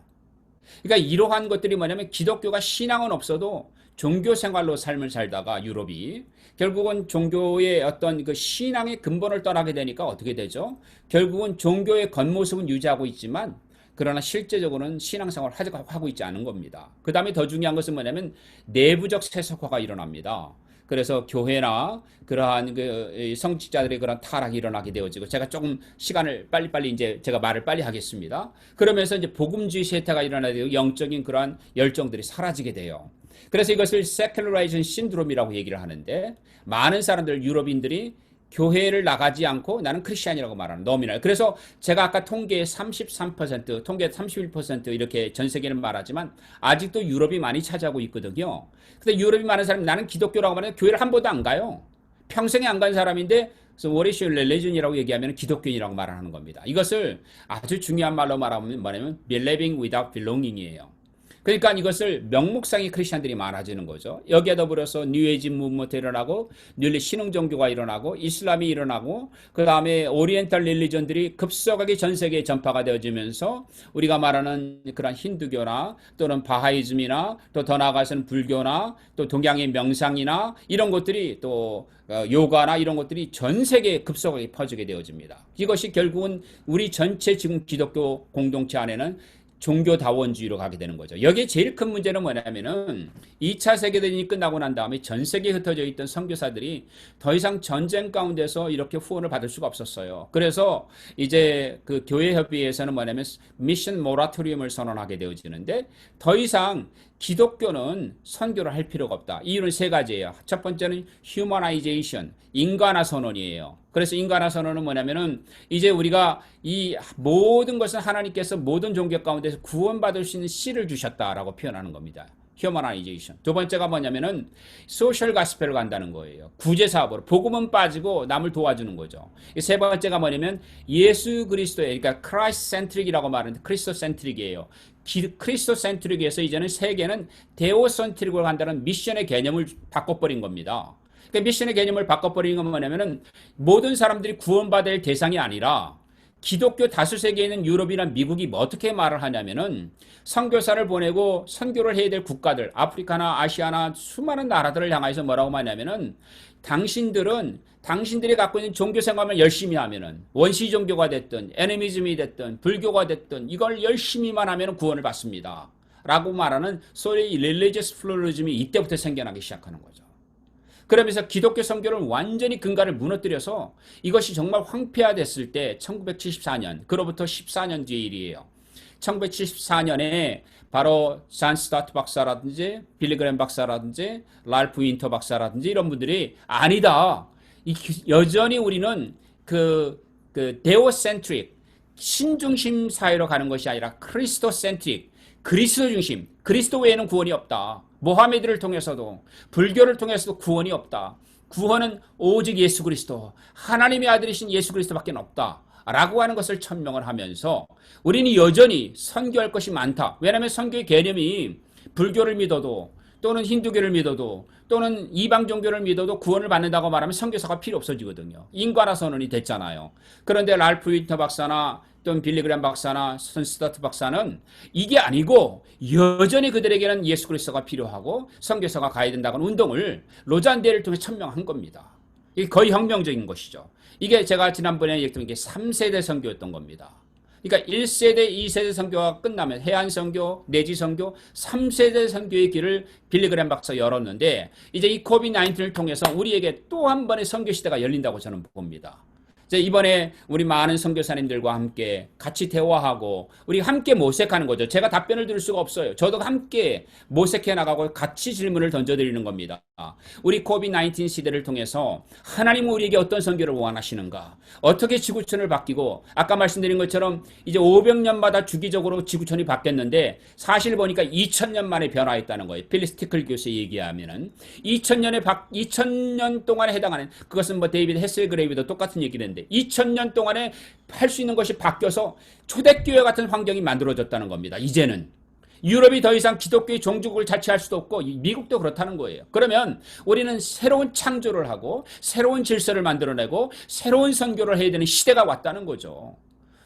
그러니까 이러한 것들이 뭐냐면 기독교가 신앙은 없어도 종교 생활로 삶을 살다가 유럽이 결국은 종교의 어떤 그 신앙의 근본을 떠나게 되니까 어떻게 되죠? 결국은 종교의 겉모습은 유지하고 있지만 그러나 실제적으로는 신앙생활을 하고 있지 않은 겁니다. 그 다음에 더 중요한 것은 뭐냐면 내부적 세속화가 일어납니다. 그래서 교회나 그러한 그 성직자들의 그런 타락이 일어나게 되어지고 제가 조금 시간을 빨리빨리 이제 제가 말을 빨리 하겠습니다. 그러면서 이제 복음주의 쇠퇴가 일어나게 되고 영적인 그러한 열정들이 사라지게 돼요. 그래서 이것을 세큘러라이제이션 신드롬이라고 얘기를 하는데 많은 사람들 유럽인들이 교회를 나가지 않고 나는 크리스찬이라고 말하는 노미널. 그래서 제가 아까 통계에 33%, 통계 31% 이렇게 전 세계는 말하지만 아직도 유럽이 많이 차지하고 있거든요. 근데 유럽이 많은 사람이 나는 기독교라고 말하면 교회를 한 번도 안 가요. 평생에 안 간 사람인데 그래서 what is your religion이라고 얘기하면 기독교인이라고 말하는 겁니다. 이것을 아주 중요한 말로 말하면 뭐냐면 believing without belonging이에요. 그러니까 이것을 명목상의 크리스천들이 많아지는 거죠. 여기에 더불어서 뉴에이지 무브먼트 일어나고 뉴리 신흥 종교가 일어나고 이슬람이 일어나고 그 다음에 오리엔탈 릴리전들이 급속하게 전 세계에 전파가 되어지면서 우리가 말하는 그런 힌두교나 또는 바하이즘이나 또 더 나아가서는 불교나 또 동양의 명상이나 이런 것들이 또 요가나 이런 것들이 전 세계에 급속하게 퍼지게 되어집니다. 이것이 결국은 우리 전체 지금 기독교 공동체 안에는 종교다원주의로 가게 되는 거죠. 여기에 제일 큰 문제는 뭐냐면은 2차 세계대전이 끝나고 난 다음에 전 세계에 흩어져 있던 선교사들이 더 이상 전쟁 가운데서 이렇게 후원을 받을 수가 없었어요. 그래서 이제 그 교회협의회에서는 뭐냐면 미션 모라토리움을 선언하게 되어지는데 더 이상 기독교는 선교를 할 필요가 없다. 이유는 세 가지예요. 첫 번째는 휴머나이제이션, 인간화 선언이에요. 그래서 인간화 선언은 뭐냐면은 이제 우리가 이 모든 것은 하나님께서 모든 종교 가운데서 구원받을 수 있는 씨를 주셨다라고 표현하는 겁니다. 휴머나이제이션. 두 번째가 뭐냐면은 소셜 가스펠을 간다는 거예요. 구제 사업으로 복음은 빠지고 남을 도와주는 거죠. 세 번째가 뭐냐면 예수 그리스도의 그러니까 크라이스트 센트릭이라고 말하는데 크리스토 센트릭이에요. 크리스토 센트릭에서 이제는 세계는 데오 센트릭으로 간다는 미션의 개념을 바꿔버린 겁니다. 그러니까 미션의 개념을 바꿔버리는 건 뭐냐면은 모든 사람들이 구원받을 대상이 아니라 기독교 다수 세계에 있는 유럽이나 미국이 뭐 어떻게 말을 하냐면은 선교사를 보내고 선교를 해야 될 국가들, 아프리카나 아시아나 수많은 나라들을 향해서 뭐라고 말하냐면은 당신들이 갖고 있는 종교 생활만 열심히 하면은 원시 종교가 됐든 애니미즘이 됐든 불교가 됐든 이걸 열심히만 하면 구원을 받습니다. 라고 말하는 소위 릴리지어스 플루리즘이 이때부터 생겨나기 시작하는 거죠. 그러면서 기독교 선교를 완전히 근간을 무너뜨려서 이것이 정말 황폐화됐을 때 1974년, 그로부터 14년 뒤의 일이에요. 1974년에 바로 잔 스타트 박사라든지 빌리 그램 박사라든지 랄프 윈터 박사라든지 이런 분들이 아니다. 여전히 우리는 데오센트릭, 신중심 사회로 가는 것이 아니라 크리스토센트릭, 그리스도 중심, 그리스도 외에는 구원이 없다. 모하메드를 통해서도 불교를 통해서도 구원이 없다. 구원은 오직 예수 그리스도, 하나님의 아들이신 예수 그리스도밖에 없다. 라고 하는 것을 천명을 하면서 우리는 여전히 선교할 것이 많다. 왜냐하면 선교의 개념이 불교를 믿어도 또는 힌두교를 믿어도 또는 이방 종교를 믿어도 구원을 받는다고 말하면 선교사가 필요 없어지거든요. 인과나 선언이 됐잖아요. 그런데 랄프 윈터 박사나 또는 빌리 그램 박사나 선 스타트 박사는 이게 아니고 여전히 그들에게는 예수 그리스도가 필요하고 선교사가 가야 된다는 운동을 로잔대를 통해 천명한 겁니다. 이게 거의 혁명적인 것이죠. 이게 제가 지난번에 얘기했던 게 3세대 선교였던 겁니다. 그러니까 1세대, 2세대 선교가 끝나면 해안 선교, 내지 선교, 3세대 선교의 길을 빌리 그램 박사 열었는데 이제 이 코비드-19을 통해서 우리에게 또 한 번의 선교 시대가 열린다고 저는 봅니다. 이번에 우리 많은 선교사님들과 함께 같이 대화하고 우리 함께 모색하는 거죠. 제가 답변을 드릴 수가 없어요. 저도 함께 모색해 나가고 같이 질문을 던져드리는 겁니다. 우리 코비드-19 시대를 통해서 하나님은 우리에게 어떤 선교를 원하시는가? 어떻게 지구촌을 바뀌고 아까 말씀드린 것처럼 이제 500년마다 주기적으로 지구촌이 바뀌었는데 사실 보니까 2000년 만에 변화했다는 거예요. 필리스 티클 교수의 얘기하면은 2000년 동안에 해당하는 그것은 뭐 데이비드 헤셀그레이브도 똑같은 얘기를 했는데 2000년 동안에 할 수 있는 것이 바뀌어서 초대교회 같은 환경이 만들어졌다는 겁니다. 이제는 유럽이 더 이상 기독교의 종주국을 자치할 수도 없고 미국도 그렇다는 거예요. 그러면 우리는 새로운 창조를 하고 새로운 질서를 만들어내고 새로운 선교를 해야 되는 시대가 왔다는 거죠.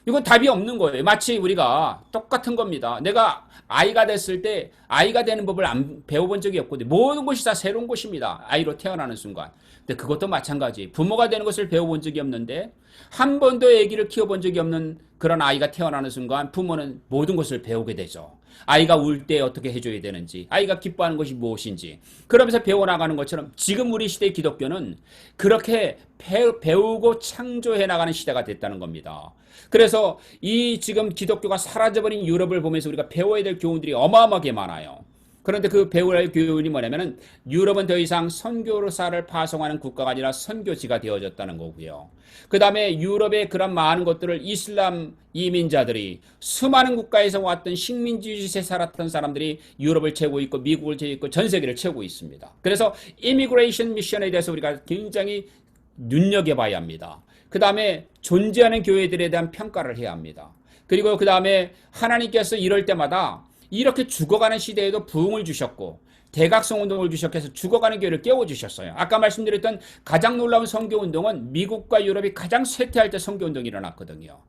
이건 답이 없는 거예요. 마치 우리가 똑같은 겁니다. 내가 아이가 됐을 때 아이가 되는 법을 안 배워본 적이 없거든요. 모든 것이 다 새로운 것입니다. 아이로 태어나는 순간. 근데 그것도 마찬가지. 부모가 되는 것을 배워본 적이 없는데 한 번도 아기를 키워본 적이 없는 그런 아이가 태어나는 순간 부모는 모든 것을 배우게 되죠. 아이가 울 때 어떻게 해줘야 되는지, 아이가 기뻐하는 것이 무엇인지 그러면서 배워나가는 것처럼 지금 우리 시대의 기독교는 그렇게 배우고 창조해 나가는 시대가 됐다는 겁니다. 그래서 이 지금 기독교가 사라져버린 유럽을 보면서 우리가 배워야 될 교훈들이 어마어마하게 많아요. 그런데 그 배워야 할 교훈이 뭐냐면은 유럽은 더 이상 선교사를 파송하는 국가가 아니라 선교지가 되어졌다는 거고요. 그 다음에 유럽의 그런 많은 것들을 이슬람 이민자들이 수많은 국가에서 왔던 식민지 시대에 살았던 사람들이 유럽을 채우고 있고 미국을 채우고 있고 전 세계를 채우고 있습니다. 그래서 이미그레이션 미션에 대해서 우리가 굉장히 눈여겨봐야 합니다. 그 다음에 존재하는 교회들에 대한 평가를 해야 합니다. 그리고 그 다음에 하나님께서 이럴 때마다 이렇게 죽어가는 시대에도 부흥을 주셨고 대각성 운동을 주셨고 죽어가는 교회를 깨워주셨어요. 아까 말씀드렸던 가장 놀라운 선교운동은 미국과 유럽이 가장 쇠퇴할 때 선교운동이 일어났거든요.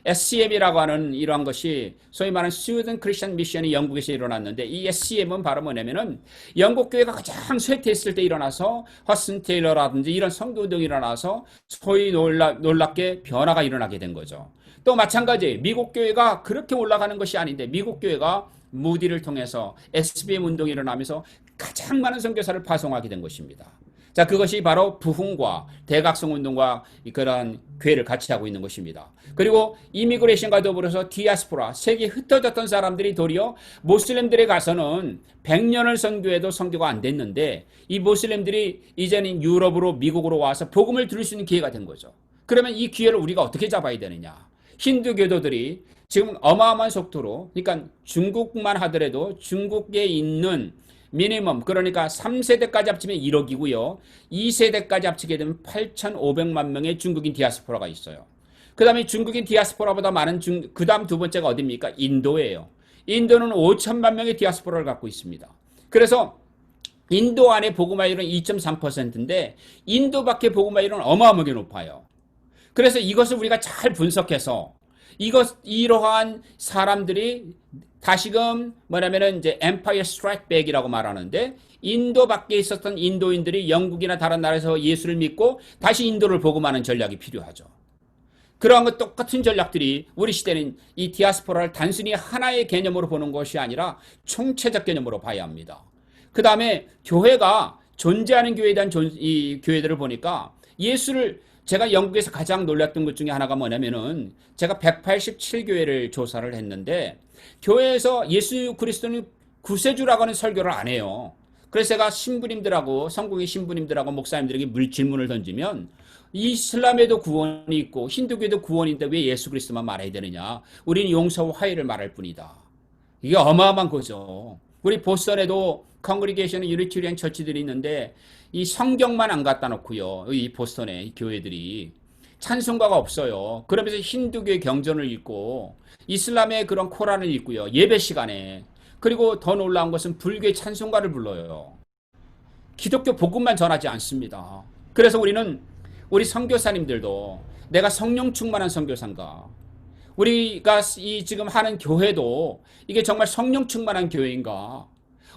SCM이라고 하는 이러한 것이 소위 말하는 Student Christian Mission이 영국에서 일어났는데 이 SCM은 바로 뭐냐면은 영국 교회가 가장 쇠퇴했을 때 일어나서 허슨 테일러라든지 이런 선교운동이 일어나서 소위 놀랍게 변화가 일어나게 된 거죠. 또 마찬가지 미국 교회가 그렇게 올라가는 것이 아닌데 미국 교회가 무디를 통해서 SBM 운동이 일어나면서 가장 많은 선교사를 파송하게 된 것입니다. 자, 그것이 바로 부흥과 대각성 운동과 그런 교회를 같이 하고 있는 것입니다. 그리고 이미그레이션과 더불어서 디아스포라, 세계에 흩어졌던 사람들이 도리어 모슬렘들에 가서는 100년을 선교해도 선교가 안 됐는데 이 모슬렘들이 이제는 유럽으로 미국으로 와서 복음을 들을 수 있는 기회가 된 거죠. 그러면 이 기회를 우리가 어떻게 잡아야 되느냐? 힌두 교도들이 지금 어마어마한 속도로, 그러니까 중국만 하더라도 중국에 있는 미니멈, 그러니까 3세대까지 합치면 1억이고요. 2세대까지 합치게 되면 8,500만 명의 중국인 디아스포라가 있어요. 그 다음에 중국인 디아스포라보다 많은 그 다음 두 번째가 어디입니까? 인도예요. 인도는 5천만 명의 디아스포라를 갖고 있습니다. 그래서 인도 안에 복음화율은 2.3%인데 인도 밖의 복음화율은 어마어마하게 높아요. 그래서 이것을 우리가 잘 분석해서 이러한 사람들이 다시금 뭐냐면은 이제 Empire Strike Back이라고 말하는데 인도 밖에 있었던 인도인들이 영국이나 다른 나라에서 예수를 믿고 다시 인도를 복음하는 전략이 필요하죠. 그러한 것 똑같은 전략들이 우리 시대는 이 디아스포라를 단순히 하나의 개념으로 보는 것이 아니라 총체적 개념으로 봐야 합니다. 그 다음에 교회가 존재하는 교회에 대한 이 교회들을 보니까 예수를 제가 영국에서 가장 놀랐던 것 중에 하나가 뭐냐면은 제가 187교회를 조사를 했는데 교회에서 예수 그리스도는 구세주라고 하는 설교를 안 해요. 그래서 제가 신부님들하고 성공의 신부님들하고 목사님들에게 질문을 던지면 이슬람에도 구원이 있고 힌두교에도 구원이 있는데 왜 예수 그리스도만 말해야 되느냐. 우리는 용서와 화해를 말할 뿐이다. 이게 어마어마한 거죠. 우리 보스턴에도 컨그리게이션 유니티리안 처치들이 있는데 이 성경만 안 갖다 놓고요. 이 보스턴에 이 교회들이 찬송가가 없어요. 그러면서 힌두교의 경전을 읽고 이슬람의 그런 코란을 읽고요. 예배 시간에. 그리고 더 놀라운 것은 불교의 찬송가를 불러요. 기독교 복음만 전하지 않습니다. 그래서 우리 선교사님들도 내가 성령 충만한 선교사인가? 우리가 지금 하는 교회도 이게 정말 성령 충만한 교회인가?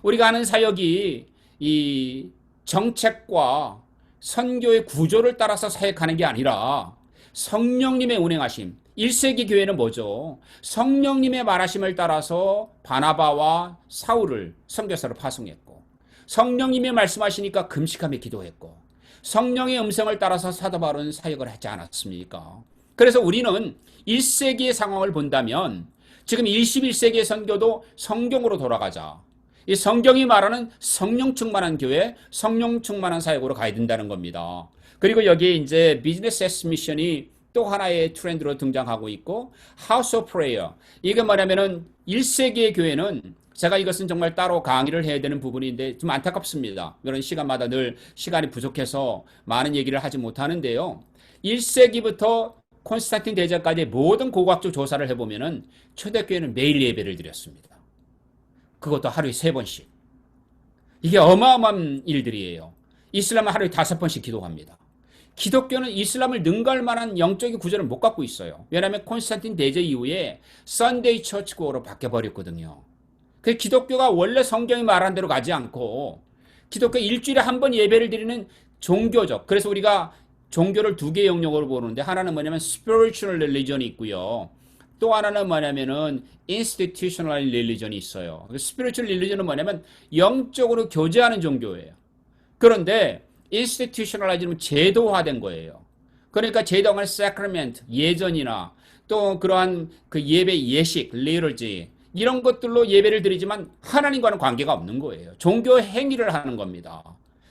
우리가 하는 사역이 이 정책과 선교의 구조를 따라서 사역하는 게 아니라 성령님의 운행하심. 1세기 교회는 뭐죠? 성령님의 말하심을 따라서 바나바와 사울을 선교사로 파송했고 성령님이 말씀하시니까 금식하며 기도했고 성령의 음성을 따라서 사도 바울은 사역을 하지 않았습니까? 그래서 우리는 1세기의 상황을 본다면 지금 21세기의 선교도 성경으로 돌아가자. 이 성경이 말하는 성령 충만한 교회, 성령 충만한 사역으로 가야 된다는 겁니다. 그리고 여기에 이제 비즈니스 에스 미션이 또 하나의 트렌드로 등장하고 있고 하우스 오브 프레이어. 이게 뭐냐면은 1세기의 교회는 제가 이것은 정말 따로 강의를 해야 되는 부분인데 좀 안타깝습니다. 이런 시간마다 늘 시간이 부족해서 많은 얘기를 하지 못하는데요. 1세기부터 콘스탄틴 대제까지 모든 고고학적 조사를 해보면은 초대교회는 매일 예배를 드렸습니다. 그것도 하루에 3번씩. 이게 어마어마한 일들이에요. 이슬람은 하루에 5번씩 기도합니다. 기독교는 이슬람을 능가할 만한 영적인 구조를 못 갖고 있어요. 왜냐하면 콘스탄틴 대제 이후에 썬데이 처치고로 바뀌어버렸거든요. 그 기독교가 원래 성경이 말한 대로 가지 않고 기독교 일주일에 한 번 예배를 드리는 종교적. 그래서 우리가 종교를 2개의 영역으로 보는데 하나는 뭐냐면 spiritual religion이 있고요. 또 하나는 뭐냐면은 institutional religion이 있어요. spiritual religion은 뭐냐면 영적으로 교제하는 종교예요. 그런데 institutionalized는 제도화된 거예요. 그러니까 제도화는 sacrament, 예전이나 또 그러한 그 예배 예식, liturgy 이런 것들로 예배를 드리지만 하나님과는 관계가 없는 거예요. 종교 행위를 하는 겁니다.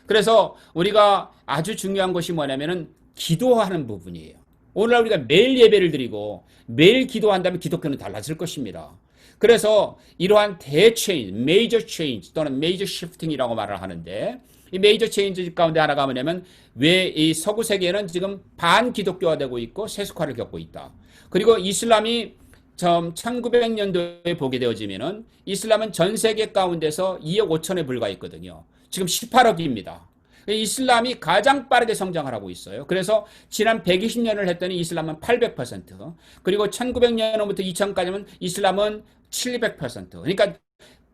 그래서 우리가 아주 중요한 것이 뭐냐면은 기도하는 부분이에요. 오늘날 우리가 매일 예배를 드리고 매일 기도한다면 기독교는 달라질 것입니다. 그래서 이러한 대체인지, 메이저 체인지 또는 메이저 시프팅이라고 말을 하는데 이 메이저 체인지 가운데 하나가 뭐냐면 왜 이 서구 세계는 지금 반기독교화되고 있고 세속화를 겪고 있다. 그리고 이슬람이 1900년도에 보게 되어지면은 이슬람은 전 세계 가운데서 2억 5천에 불과했거든요. 지금 18억입니다. 이슬람이 가장 빠르게 성장을 하고 있어요. 그래서 지난 120년을 했더니 이슬람은 800%, 그리고 1900년부터 2000까지는 이슬람은 700%. 그러니까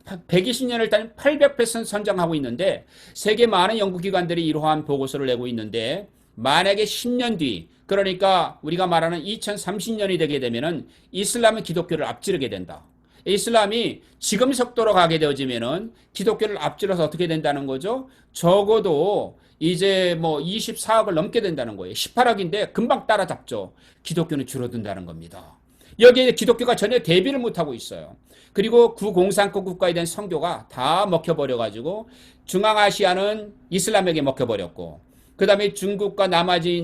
120년을 따면 800% 성장하고 있는데 세계 많은 연구기관들이 이러한 보고서를 내고 있는데 만약에 10년 뒤, 그러니까 우리가 말하는 2030년이 되게 되면은 이슬람은 기독교를 앞지르게 된다. 이슬람이 지금 속도로 가게 되어지면은 기독교를 앞질러서 어떻게 된다는 거죠? 적어도 이제 뭐 24억을 넘게 된다는 거예요. 18억인데 금방 따라잡죠. 기독교는 줄어든다는 겁니다. 여기에 기독교가 전혀 대비를 못하고 있어요. 그리고 구공산권 국가에 대한 선교가 다 먹혀버려가지고 중앙아시아는 이슬람에게 먹혀버렸고 그 다음에 중국과 나머지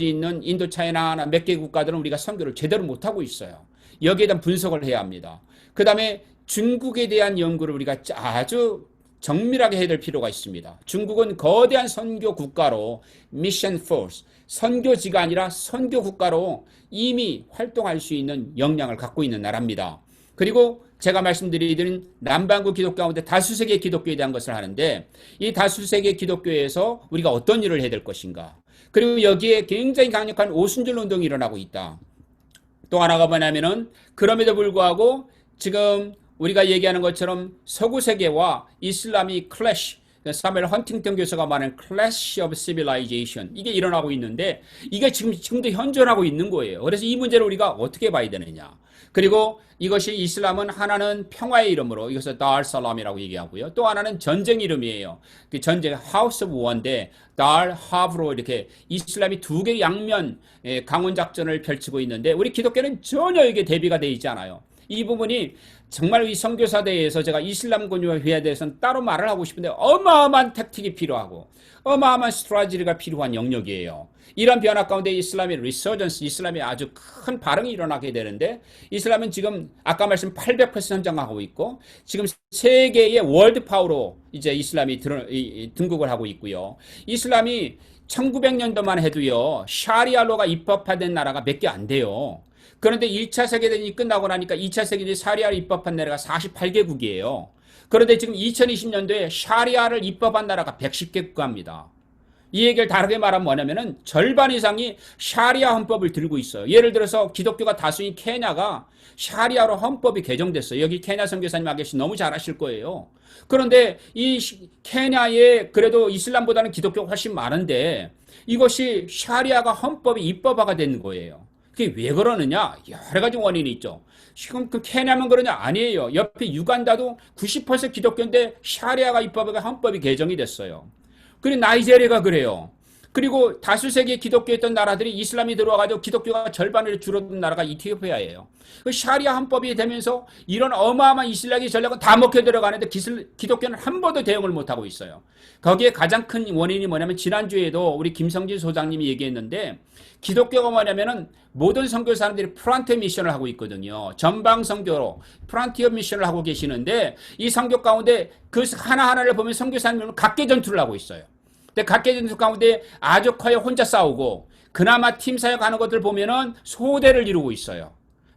있는 인도 차이나 몇 개 국가들은 우리가 선교를 제대로 못하고 있어요. 여기에 대한 분석을 해야 합니다. 그 다음에 중국에 대한 연구를 우리가 아주 정밀하게 해야 될 필요가 있습니다. 중국은 거대한 선교 국가로 미션 포스, 선교지가 아니라 선교 국가로 이미 활동할 수 있는 역량을 갖고 있는 나라입니다. 그리고 제가 말씀드리던 남반구 기독교 가운데 다수세계 기독교에 대한 것을 하는데 이 다수세계 기독교에서 우리가 어떤 일을 해야 될 것인가. 그리고 여기에 굉장히 강력한 오순절 운동이 일어나고 있다. 또 하나가 뭐냐면은 그럼에도 불구하고 지금 우리가 얘기하는 것처럼 서구 세계와 이슬람이 클래시, 사무엘 헌팅턴 교수가 말하는 클래시 오브 시빌라이제이션 이게 일어나고 있는데 이게 지금도 현존하고 있는 거예요. 그래서 이 문제를 우리가 어떻게 봐야 되느냐. 그리고 이것이 이슬람은 하나는 평화의 이름으로 이것을 다알 살람이라고 얘기하고요. 또 하나는 전쟁 이름이에요. 그 전쟁 하우스 오브 원인데 다알 하브로 이렇게 이슬람이 두 개의 양면 강원 작전을 펼치고 있는데 우리 기독교는 전혀 이게 대비가 되어 있지 않아요. 이 부분이 정말 이 선교사대에서 제가 이슬람 권유회에 대해서는 따로 말을 하고 싶은데 어마어마한 택틱이 필요하고 어마어마한 스트라테지가 필요한 영역이에요. 이런 변화 가운데 이슬람의 리서전스, 이슬람의 아주 큰 반응이 일어나게 되는데 이슬람은 지금 아까 말씀 800% 성장하고 있고 지금 세계의 월드 파워로 이제 이슬람이 등극을 하고 있고요. 이슬람이 1900년도만 해도요. 샤리아로가 입법화된 나라가 몇 개 안 돼요. 그런데 1차 세계대전이 끝나고 나니까 2차 세계대전 샤리아를 입법한 나라가 48개국이에요. 그런데 지금 2020년도에 샤리아를 입법한 나라가 110개 국가입니다. 이 얘기를 다르게 말하면 뭐냐면은 절반 이상이 샤리아 헌법을 들고 있어요. 예를 들어서 기독교가 다수인 케냐가 샤리아로 헌법이 개정됐어요. 여기 케냐 선교사님 아저씨 너무 잘 아실 거예요. 그런데 이 케냐에 그래도 이슬람보다는 기독교가 훨씬 많은데 이것이 샤리아가 헌법이 입법화가 된 거예요. 그게 왜 그러느냐? 여러 가지 원인이 있죠. 지금 그 케냐만 그러냐? 아니에요. 옆에 유간다도 90% 기독교인데 샤리아가 입법화가 헌법이 개정이 됐어요. 그리고 나이제리아가 그래요. 그리고 다수세계 기독교였던 나라들이 이슬람이 들어와가지고 기독교가 절반을 줄어든 나라가 이티오피아예요. 그 샤리아 헌법이 되면서 이런 어마어마한 이슬람의 전략은 다 먹혀 들어가는데 기독교는 한 번도 대응을 못하고 있어요. 거기에 가장 큰 원인이 뭐냐면 지난주에도 우리 김성진 소장님이 얘기했는데 기독교가 뭐냐면은 모든 선교사람들이 프론티어 미션을 하고 있거든요. 전방 선교로 프론티어 미션을 하고 계시는데 이 선교 가운데 그 하나하나를 보면 선교사님은 각계 전투를 하고 있어요. 근데 각계 전투 가운데 아주 커요 혼자 싸우고 그나마 팀 사역하는 것들 보면은 소대를 이루고 있어요.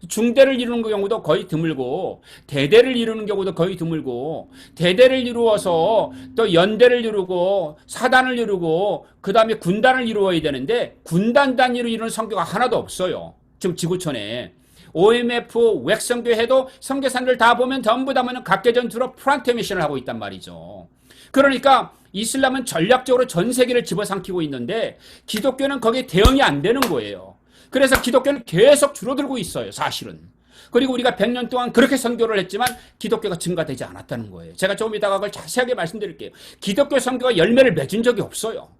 중대를 이루는 경우도 거의 드물고 대대를 이루는 경우도 거의 드물고 대대를 이루어서 또 연대를 이루고 사단을 이루고 그 다음에 군단을 이루어야 되는데 군단 단위로 이루는 선교가 하나도 없어요. 지금 지구촌에. OMF 웩선교회도 선교사님들 다 보면 전부 다 각계 전투로 프론티어 미션을 하고 있단 말이죠. 그러니까 이슬람은 전략적으로 전 세계를 집어삼키고 있는데 기독교는 거기에 대응이 안 되는 거예요. 그래서 기독교는 계속 줄어들고 있어요. 사실은. 그리고 우리가 100년 동안 그렇게 선교를 했지만 기독교가 증가되지 않았다는 거예요. 제가 조금 이따가 그걸 자세하게 말씀드릴게요. 기독교 선교가 열매를 맺은 적이 없어요.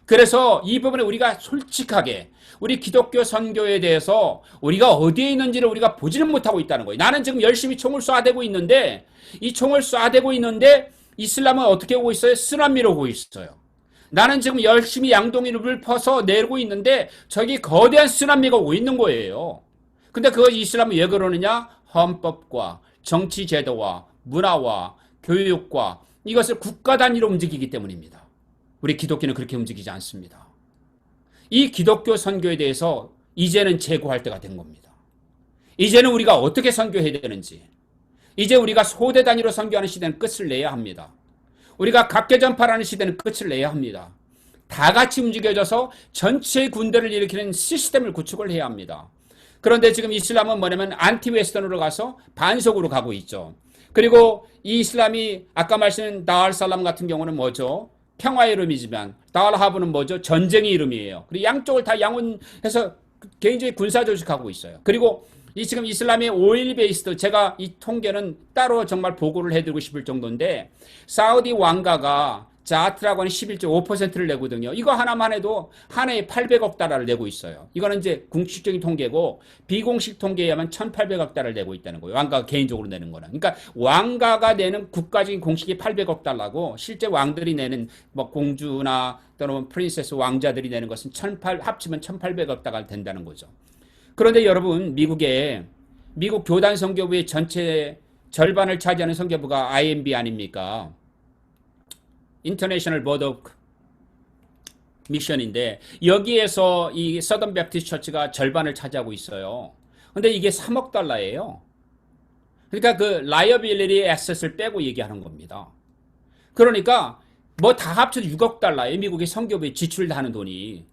그래서 이 부분에 우리가 솔직하게 우리 기독교 선교에 대해서 우리가 어디에 있는지를 우리가 보지는 못하고 있다는 거예요. 나는 지금 열심히 총을 쏴대고 있는데 이 총을 쏴대고 있는데 이슬람은 어떻게 오고 있어요? 쓰나미로 오고 있어요. 나는 지금 열심히 양동이를 퍼서 내고 있는데 저기 거대한 쓰나미가 오고 있는 거예요. 근데 그거 이슬람은 왜 그러느냐? 헌법과 정치 제도와 문화와 교육과 이것을 국가 단위로 움직이기 때문입니다. 우리 기독교는 그렇게 움직이지 않습니다. 이 기독교 선교에 대해서 이제는 재고할 때가 된 겁니다. 이제는 우리가 어떻게 선교해야 되는지 이제 우리가 소대 단위로 선교하는 시대는 끝을 내야 합니다. 우리가 각계전파라는 시대는 끝을 내야 합니다. 다 같이 움직여져서 전체의 군대를 일으키는 시스템을 구축을 해야 합니다. 그런데 지금 이슬람은 뭐냐면 안티 웨스턴으로 가서 반속으로 가고 있죠. 그리고 이 이슬람이 아까 말씀한 다알 살람 같은 경우는 뭐죠? 평화의 이름이지만 다알 하브는 뭐죠? 전쟁의 이름이에요. 그리고 양쪽을 다 양원해서 개인적인 군사 조직하고 있어요. 그리고 이 지금 이슬람의 오일 베이스드 제가 이 통계는 따로 정말 보고를 해드리고 싶을 정도인데 사우디 왕가가 자트라고 하는 11.5%를 내거든요. 이거 하나만 해도 한 해에 800억 달러를 내고 있어요. 이거는 이제 공식적인 통계고 비공식 통계에 의하면 1,800억 달러를 내고 있다는 거예요. 왕가가 개인적으로 내는 거는. 그러니까 왕가가 내는 국가적인 공식이 800억 달러고 실제 왕들이 내는 뭐 공주나 또는 프린세스 왕자들이 내는 것은 합치면 1,800억 달러가 된다는 거죠. 그런데 여러분 미국 교단 선교부의 전체 절반을 차지하는 선교부가 IMB 아닙니까? 인터내셔널 보드 오브 미션인데 여기에서 이 서던 베프티스트 처치가 절반을 차지하고 있어요. 근데 이게 3억 달러예요. 그러니까 그 liability asset을 빼고 얘기하는 겁니다. 그러니까 뭐 다 합쳐서 6억 달러에 미국의 선교부에 지출하는 돈이.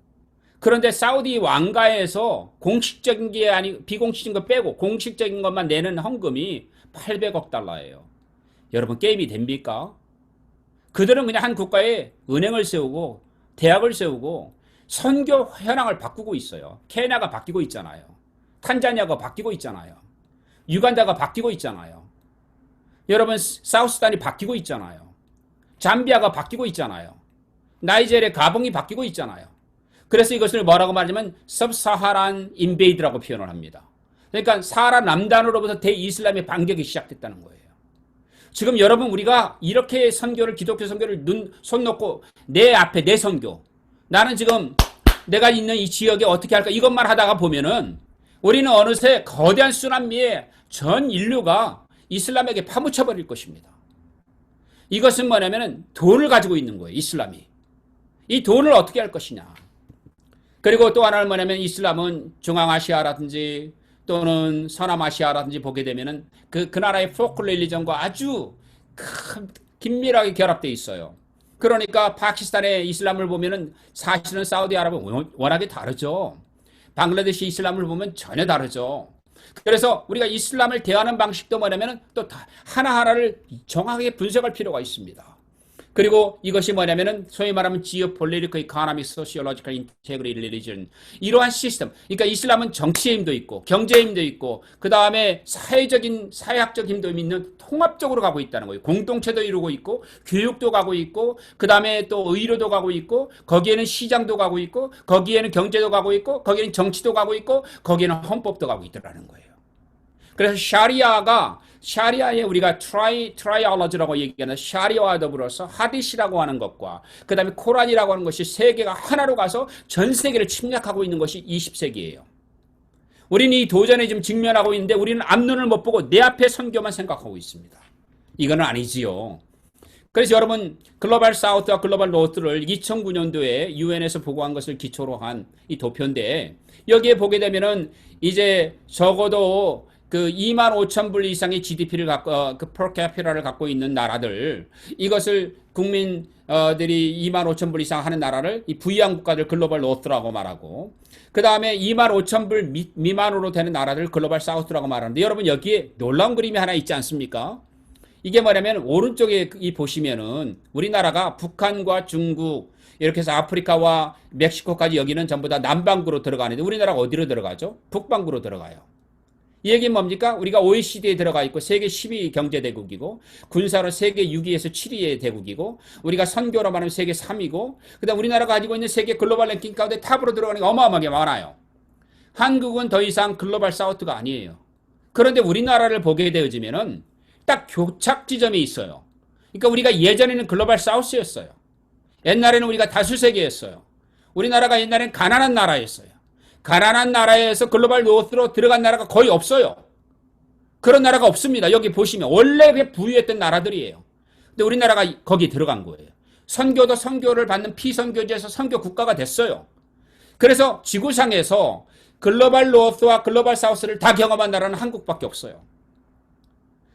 그런데 사우디 왕가에서 공식적인 게 아니 비공식적인 거 빼고 공식적인 것만 내는 헌금이 800억 달러예요. 여러분 게임이 됩니까? 그들은 그냥 한 국가에 은행을 세우고 대학을 세우고 선교 현황을 바꾸고 있어요. 케냐가 바뀌고 있잖아요. 탄자니아가 바뀌고 있잖아요. 유간다가 바뀌고 있잖아요. 여러분 사우스단이 바뀌고 있잖아요. 잠비아가 바뀌고 있잖아요. 나이제리아 가봉이 바뀌고 있잖아요. 그래서 이것을 뭐라고 말하냐면 सब사하란 인베이드라고 표현을 합니다. 그러니까 사하라 남단으로부터 대이슬람의 반격이 시작됐다는 거예요. 지금 여러분 우리가 이렇게 선교를 기독교 선교를 손 놓고 내 앞에 내 선교 나는 지금 내가 있는 이 지역에 어떻게 할까 이것만 하다가 보면은 우리는 어느새 거대한 쓰나미에 전 인류가 이슬람에게 파묻혀 버릴 것입니다. 이것은 뭐냐면은 돈을 가지고 있는 거예요. 이슬람이. 이 돈을 어떻게 할 것이냐. 그리고 또 하나는 뭐냐면 이슬람은 중앙아시아라든지 또는 서남아시아라든지 보게 되면은 그 나라의 포클 릴리전과 아주 긴밀하게 결합되어 있어요. 그러니까 파키스탄의 이슬람을 보면은 사실은 사우디아라비아는 워낙에 다르죠. 방글라데시 이슬람을 보면 전혀 다르죠. 그래서 우리가 이슬람을 대하는 방식도 뭐냐면은 또 하나하나를 정확하게 분석할 필요가 있습니다. 그리고 이것이 뭐냐면은 소위 말하면 geopolitical, economic, sociological, integrity, religion 이러한 시스템. 그러니까 이슬람은 정치의 힘도 있고 경제의 힘도 있고 그 다음에 사회학적 힘도 있는 통합적으로 가고 있다는 거예요. 공동체도 이루고 있고 교육도 가고 있고 그 다음에 또 의료도 가고 있고 거기에는 시장도 가고 있고 거기에는 경제도 가고 있고 거기에는 정치도 가고 있고 거기에는 헌법도 가고 있더라는 거예요. 그래서 샤리아에 우리가 트라이얼러지라고 얘기하는 샤리아와 더불어서 하디시라고 하는 것과 그 다음에 코란이라고 하는 것이 세계가 하나로 가서 전 세계를 침략하고 있는 것이 20세기예요. 우리는 이 도전에 지금 직면하고 있는데 우리는 앞눈을 못 보고 내 앞에 선교만 생각하고 있습니다. 이건 아니지요. 그래서 여러분 글로벌 사우스와 글로벌 노스를 2009년도에 유엔에서 보고한 것을 기초로 한 이 도표인데 여기에 보게 되면은 이제 적어도 그 2만 5천 불 이상의 GDP를 갖고 그 퍼캐피라를 갖고 있는 나라들 이것을 국민들이 2만 5천 불 이상 하는 나라를 이 부유한 국가들 글로벌 노스라고 말하고 그 다음에 2만 5천 불 미만으로 되는 나라들 글로벌 사우스라고 말하는데 여러분 여기에 놀라운 그림이 하나 있지 않습니까? 이게 뭐냐면 오른쪽에 이 보시면은 우리나라가 북한과 중국 이렇게 해서 아프리카와 멕시코까지 여기는 전부 다 남반구로 들어가는데 우리나라가 어디로 들어가죠? 북반구로 들어가요. 이 얘기는 뭡니까? 우리가 OECD에 들어가 있고 세계 10위 경제대국이고 군사로 세계 6위에서 7위의 대국이고 우리가 선교로 말하면 세계 3위고 그 다음 우리나라가 가지고 있는 세계 글로벌 랭킹 가운데 탑으로 들어가는 게 어마어마하게 많아요. 한국은 더 이상 글로벌 사우스가 아니에요. 그런데 우리나라를 보게 되어지면은 딱 교착 지점이 있어요. 그러니까 우리가 예전에는 글로벌 사우스였어요. 옛날에는 우리가 다수세계였어요. 우리나라가 옛날에는 가난한 나라였어요. 가난한 나라에서 글로벌 노스로 들어간 나라가 거의 없어요. 그런 나라가 없습니다. 여기 보시면 원래 부유했던 나라들이에요. 근데 우리나라가 거기 들어간 거예요. 선교도 선교를 받는 피선교지에서 선교 국가가 됐어요. 그래서 지구상에서 글로벌 노스와 글로벌 사우스를 다 경험한 나라는 한국밖에 없어요.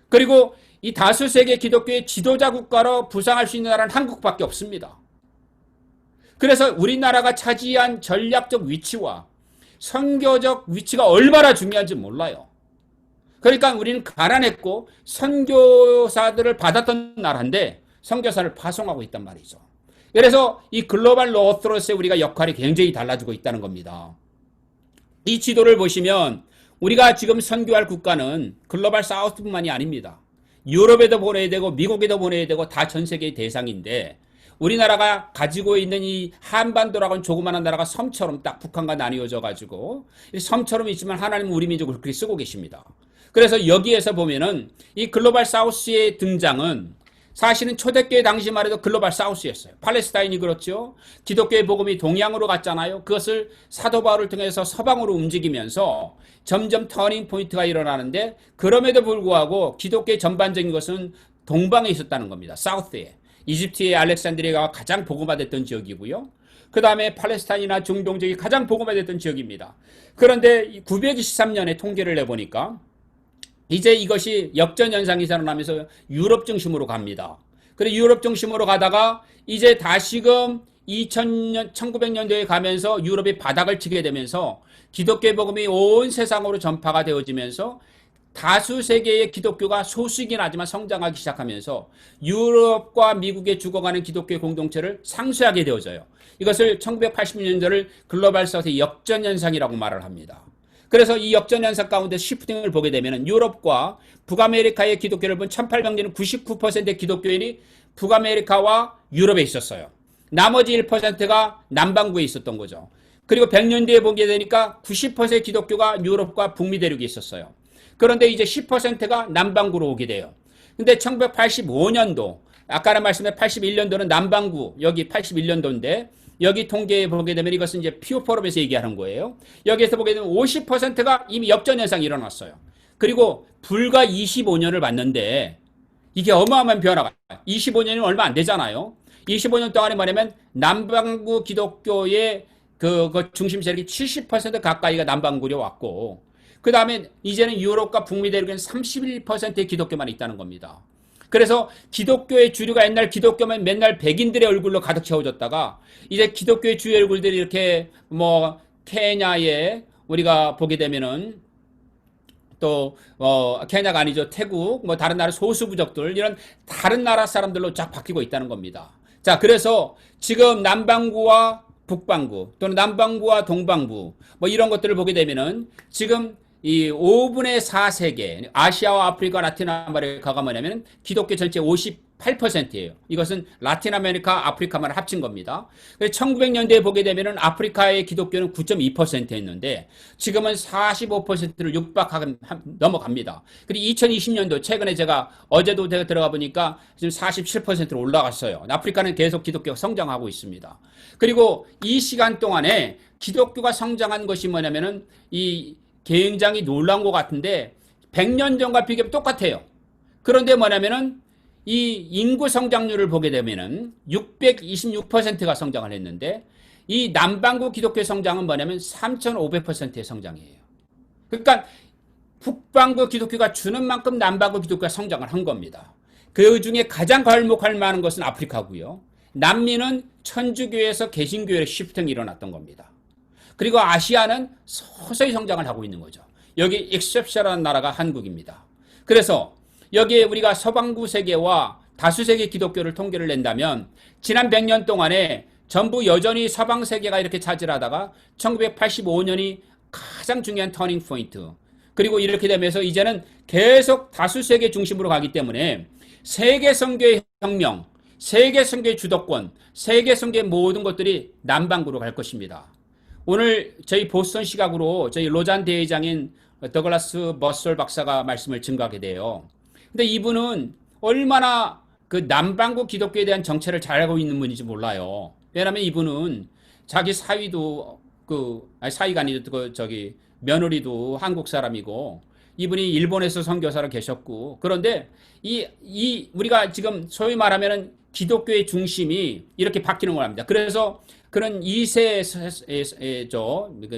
그리고 이 다수세계 기독교의 지도자 국가로 부상할 수 있는 나라는 한국밖에 없습니다. 그래서 우리나라가 차지한 전략적 위치와 선교적 위치가 얼마나 중요한지 몰라요. 그러니까 우리는 가난했고 선교사들을 받았던 나라인데 선교사를 파송하고 있단 말이죠. 그래서 이 글로벌 노스로서의 우리가 역할이 굉장히 달라지고 있다는 겁니다. 이 지도를 보시면 우리가 지금 선교할 국가는 글로벌 사우스뿐만이 아닙니다. 유럽에도 보내야 되고 미국에도 보내야 되고 다 전 세계의 대상인데 우리나라가 가지고 있는 이 한반도라고 하는 조그마한 나라가 섬처럼 딱 북한과 나뉘어져 가지고 섬처럼 있지만 하나님은 우리 민족을 그렇게 쓰고 계십니다. 그래서 여기에서 보면은 이 글로벌 사우스의 등장은 사실은 초대교회 당시만 해도 글로벌 사우스였어요. 팔레스타인이 그렇죠. 기독교의 복음이 동양으로 갔잖아요. 그것을 사도 바울을 통해서 서방으로 움직이면서 점점 터닝 포인트가 일어나는데 그럼에도 불구하고 기독교의 전반적인 것은 동방에 있었다는 겁니다. 사우스에. 이집트의 알렉산드리아가 가장 복음화됐던 지역이고요. 그 다음에 팔레스타인이나 중동 지역이 가장 복음화됐던 지역입니다. 그런데 923년에 통계를 내보니까 이제 이것이 역전현상이 일어나면서 유럽 중심으로 갑니다. 그리고 유럽 중심으로 가다가 이제 다시금 1900년대에 가면서 유럽이 바닥을 치게 되면서 기독교의 복음이 온 세상으로 전파가 되어지면서 다수 세계의 기독교가 소수이긴 하지만 성장하기 시작하면서 유럽과 미국에 죽어가는 기독교의 공동체를 상쇄하게 되어져요. 이것을 1980년대를 글로벌 사우스의 역전현상이라고 말을 합니다. 그래서 이 역전현상 가운데 시프팅을 보게 되면 유럽과 북아메리카의 기독교를 본 1800년은 99%의 기독교인이 북아메리카와 유럽에 있었어요. 나머지 1%가 남반구에 있었던 거죠. 그리고 100년 뒤에 보게 되니까 90%의 기독교가 유럽과 북미 대륙에 있었어요. 그런데 이제 10%가 남반구로 오게 돼요. 근데 1985년도, 아까는 말씀드린 81년도는 남반구, 여기 81년도인데, 여기 통계에 보게 되면 이것은 이제 피오 포럼에서 얘기하는 거예요. 여기에서 보게 되면 50%가 이미 역전현상이 일어났어요. 그리고 불과 25년을 봤는데, 이게 어마어마한 변화가, 25년이 얼마 안 되잖아요. 25년 동안에 뭐냐면, 남반구 기독교의 그 중심 세력이 70% 가까이가 남반구로 왔고, 그 다음에 이제는 유럽과 북미 대륙에는 31%의 기독교만 있다는 겁니다. 그래서 기독교의 주류가 옛날 기독교면 맨날 백인들의 얼굴로 가득 채워졌다가 이제 기독교의 주요 얼굴들이 이렇게 뭐 케냐에 우리가 보게 되면은 또 케냐가 아니죠. 태국 뭐 다른 나라 소수 부족들 이런 다른 나라 사람들로 쫙 바뀌고 있다는 겁니다. 자, 그래서 지금 남반구와 북반구 또는 남반구와 동반구 뭐 이런 것들을 보게 되면은 지금 이 5분의 4 세계, 아시아와 아프리카, 라틴 아메리카가 뭐냐면 기독교 전체 58%예요. 이것은 라틴 아메리카, 아프리카만 합친 겁니다. 1900년대에 보게 되면은 아프리카의 기독교는 9.2%였는데 지금은 45%를 넘어갑니다. 그리고 2020년도 최근에 제가 어제도 제가 들어가 보니까 지금 47%로 올라갔어요. 아프리카는 계속 기독교가 성장하고 있습니다. 그리고 이 시간 동안에 기독교가 성장한 것이 뭐냐면은 이 굉장히 놀라운 것 같은데 100년 전과 비교하면 똑같아요. 그런데 뭐냐면은 이 인구 성장률을 보게 되면은 626%가 성장을 했는데 이 남반구 기독교의 성장은 뭐냐면 3,500%의 성장이에요. 그러니까 북반구 기독교가 주는 만큼 남반구 기독교가 성장을 한 겁니다. 그 중에 가장 괄목할 만한 것은 아프리카고요. 남미는 천주교에서 개신교의 시프팅이 일어났던 겁니다. 그리고 아시아는 서서히 성장을 하고 있는 거죠. 여기 익셉션한 나라가 한국입니다. 그래서 여기에 우리가 서방구 세계와 다수 세계 기독교를 통계를 낸다면 지난 100년 동안에 전부 여전히 서방 세계가 이렇게 차지하다가 1985년이 가장 중요한 터닝 포인트. 그리고 이렇게 되면서 이제는 계속 다수 세계 중심으로 가기 때문에 세계 선교의 혁명, 세계 선교의 주도권, 세계 선교의 모든 것들이 남반구로 갈 것입니다. 오늘 저희 보스턴 시각으로 저희 로잔 대회장인 더글라스 버설 박사가 말씀을 증거하게 돼요. 근데 이분은 얼마나 그 남반구 기독교에 대한 정체를 잘 알고 있는 분인지 몰라요. 왜냐하면 이분은 자기 사위도 사위가 아니고 며느리도 한국 사람이고 이분이 일본에서 선교사로 계셨고 그런데 우리가 지금 소위 말하면은 기독교의 중심이 이렇게 바뀌는 걸 합니다. 그래서 그런 2세죠.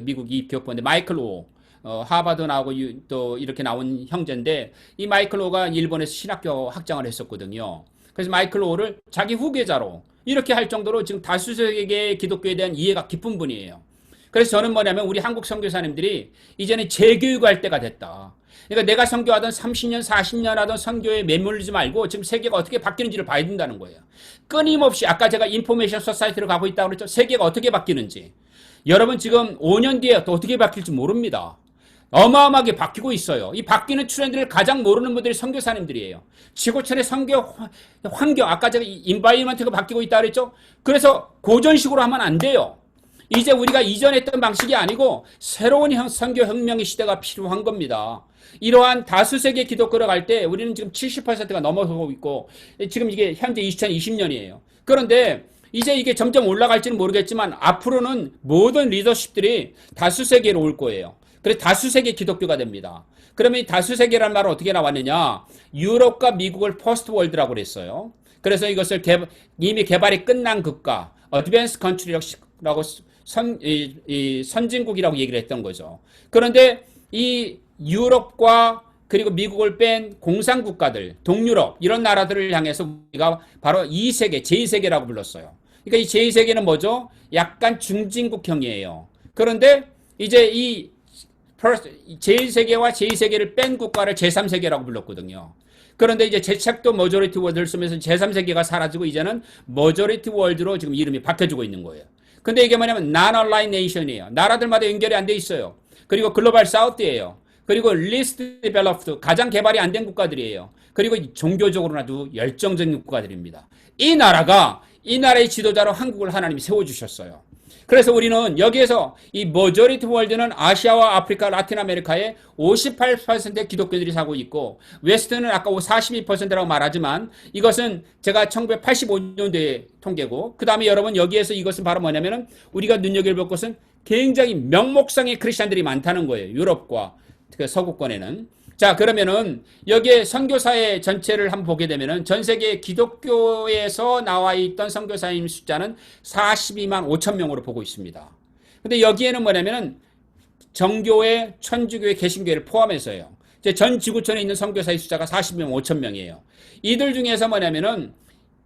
미국 입교포인데 마이클 오. 하버드 나오고 또 이렇게 나온 형제인데 이 마이클 오가 일본에서 신학교 학장을 했었거든요. 그래서 마이클 오를 자기 후계자로 이렇게 할 정도로 지금 다수 세계의 기독교에 대한 이해가 깊은 분이에요. 그래서 저는 뭐냐면 우리 한국 선교사님들이 이제는 재교육할 때가 됐다. 그러니까 내가 선교하던 30년, 40년 하던 선교에 매몰리지 말고 지금 세계가 어떻게 바뀌는지를 봐야 된다는 거예요. 끊임없이 아까 제가 인포메이션 소사이티로 가고 있다고 그랬죠. 세계가 어떻게 바뀌는지. 여러분 지금 5년 뒤에 또 어떻게 바뀔지 모릅니다. 어마어마하게 바뀌고 있어요. 이 바뀌는 트렌드를 가장 모르는 분들이 선교사님들이에요. 지구촌의 선교 환경, 아까 제가 인바이먼트가 바뀌고 있다고 그랬죠. 그래서 고전식으로 하면 안 돼요. 이제 우리가 이전에 했던 방식이 아니고 새로운 선교 혁명의 시대가 필요한 겁니다. 이러한 다수 세계 기독교로 갈 때 우리는 지금 70%가 넘어서고 있고 지금 이게 현재 2020년이에요. 그런데 이제 이게 점점 올라갈지는 모르겠지만 앞으로는 모든 리더십들이 다수 세계로 올 거예요. 그래서 다수 세계 기독교가 됩니다. 그러면 이 다수 세계라는 말은 어떻게 나왔느냐? 유럽과 미국을 포스트 월드라고 그랬어요. 그래서 이것을 이미 개발이 끝난 국가, 어드밴스 컨트리라고 선진국이라고 얘기를 했던 거죠. 그런데 이 유럽과 그리고 미국을 뺀 공산국가들, 동유럽 이런 나라들을 향해서 우리가 바로 2세계, 제2세계라고 불렀어요. 그러니까 이 제2세계는 뭐죠? 약간 중진국형이에요. 그런데 이제 이 제1세계와 제2세계를 뺀 국가를 제3세계라고 불렀거든요. 그런데 이제 제 책도 머저리티 월드를 쓰면서 제3세계가 사라지고 이제는 머저리티 월드로 지금 이름이 바뀌어지고 있는 거예요. 근데 이게 뭐냐면 non-aligned nation이에요. 나라들마다 연결이 안 돼 있어요. 그리고 글로벌 사우스예요. 그리고 least developed, 가장 개발이 안 된 국가들이에요. 그리고 종교적으로나도 열정적인 국가들입니다. 이 나라의 지도자로 한국을 하나님이 세워주셨어요. 그래서 우리는 여기에서 이 머저리티 월드는 아시아와 아프리카, 라틴 아메리카의 58%의 기독교들이 살고 있고 웨스트는 아까 42%라고 말하지만 이것은 제가 1985년도에 통계고 그 다음에 여러분 여기에서 이것은 바로 뭐냐면은 우리가 눈여겨볼 것은 굉장히 명목상의 크리스찬들이 많다는 거예요. 유럽과 그 서구권에는. 자, 그러면은 여기에 선교사의 전체를 한번 보게 되면은 전 세계 기독교에서 나와 있던 선교사님 숫자는 42만 5천 명으로 보고 있습니다. 근데 여기에는 뭐냐면은 정교회, 천주교회, 개신교회를 포함해서요. 전 지구촌에 있는 선교사의 숫자가 40만 5천 명이에요. 이들 중에서 뭐냐면은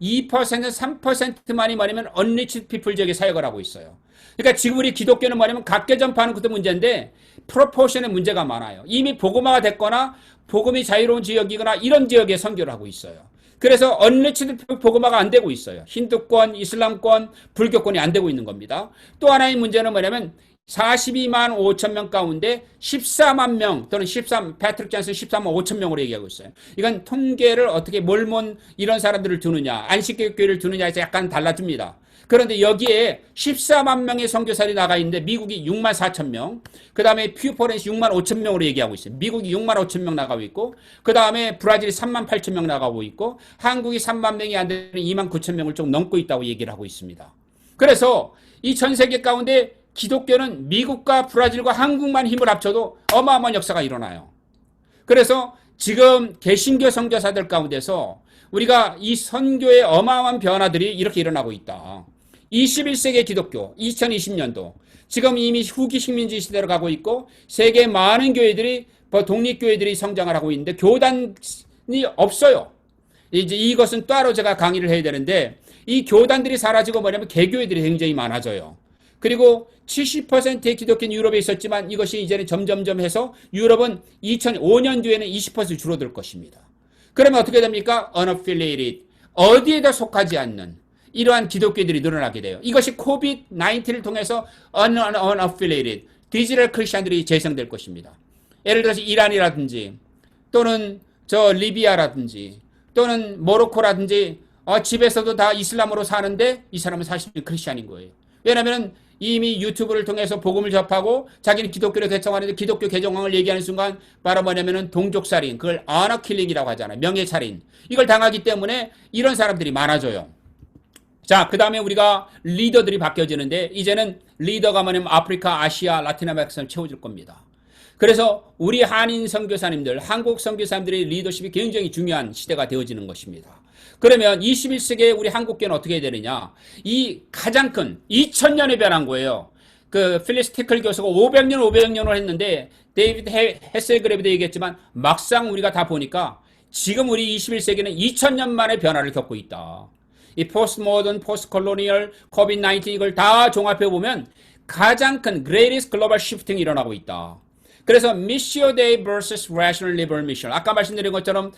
2%, 3%만이 뭐냐면 unreached people 지역에 사역을 하고 있어요. 그러니까 지금 우리 기독교는 뭐냐면 각계 전파하는 것도 문제인데 프로포션의 문제가 많아요. 이미 복음화가 됐거나 복음이 자유로운 지역이거나 이런 지역에 선교를 하고 있어요. 그래서 unreached 복음화가 안 되고 있어요. 힌두권, 이슬람권, 불교권이 안 되고 있는 겁니다. 또 하나의 문제는 뭐냐면 42만 5천 명 가운데 14만 명 또는 패트릭 잔슨 14만 5천 명으로 얘기하고 있어요. 이건 통계를 어떻게 몰몬 이런 사람들을 두느냐 안식교회를 두느냐에서 약간 달라집니다. 그런데 여기에 14만 명의 선교사들이 나가 있는데 미국이 6만 4천 명, 그 다음에 퓨포렌스 6만 5천 명으로 얘기하고 있어요. 미국이 6만 5천 명 나가고 있고 그 다음에 브라질이 3만 8천 명 나가고 있고 한국이 3만 명이 안 되는 2만 9천 명을 좀 넘고 있다고 얘기를 하고 있습니다. 그래서 이 전 세계 가운데 기독교는 미국과 브라질과 한국만 힘을 합쳐도 어마어마한 역사가 일어나요. 그래서 지금 개신교 선교사들 가운데서 우리가 이 선교의 어마어마한 변화들이 이렇게 일어나고 있다. 21세기 기독교 2020년도 지금 이미 후기 식민지 시대로 가고 있고 세계 많은 교회들이 독립교회들이 성장을 하고 있는데 교단이 없어요. 이제 이것은 따로 제가 강의를 해야 되는데 이 교단들이 사라지고 뭐냐면 개교회들이 굉장히 많아져요. 그리고 70%의 기독교는 유럽에 있었지만 이것이 이제는 점점점 해서 유럽은 2005년 뒤에는 20% 줄어들 것입니다. 그러면 어떻게 됩니까? unaffiliated, 어디에도 속하지 않는 이러한 기독교들이 늘어나게 돼요. 이것이 COVID-19를 통해서 unaffiliated, 디지털 크리스천들이 재생될 것입니다. 예를 들어서 이란이라든지 또는 리비아라든지 또는 모로코라든지 집에서도 다 이슬람으로 사는데 이 사람은 사실 크리스천인 거예요. 왜냐하면 이미 유튜브를 통해서 복음을 접하고 자기는 기독교를 개정하는데 기독교 개정황을 얘기하는 순간 바로 뭐냐면은 동족살인, 그걸 honor-killing이라고 하잖아요. 명예살인. 이걸 당하기 때문에 이런 사람들이 많아져요. 자, 그 다음에 우리가 리더들이 바뀌어지는데 이제는 리더가 뭐냐면 아프리카, 아시아, 라틴 아메리카를 채워줄 겁니다. 그래서 우리 한인 선교사님들, 한국 선교사님들의 리더십이 굉장히 중요한 시대가 되어지는 것입니다. 그러면 21세기에 우리 한국교회는 어떻게 해야 되느냐? 이 가장 큰 2000년에 변한 거예요. 그 필리스 티클 교수가 500년을 했는데 데이비드 헤셀그레비도 얘기했지만 막상 우리가 다 보니까 지금 우리 21세기는 2000년 만에 변화를 겪고 있다. 이 포스트 모던, 포스트 콜로니얼, 코비드-19 이걸 다 종합해 보면 가장 큰 greatest global shifting이 일어나고 있다. 그래서 Missio Dei vs. Rational Liberal Mission. 아까 말씀드린 것처럼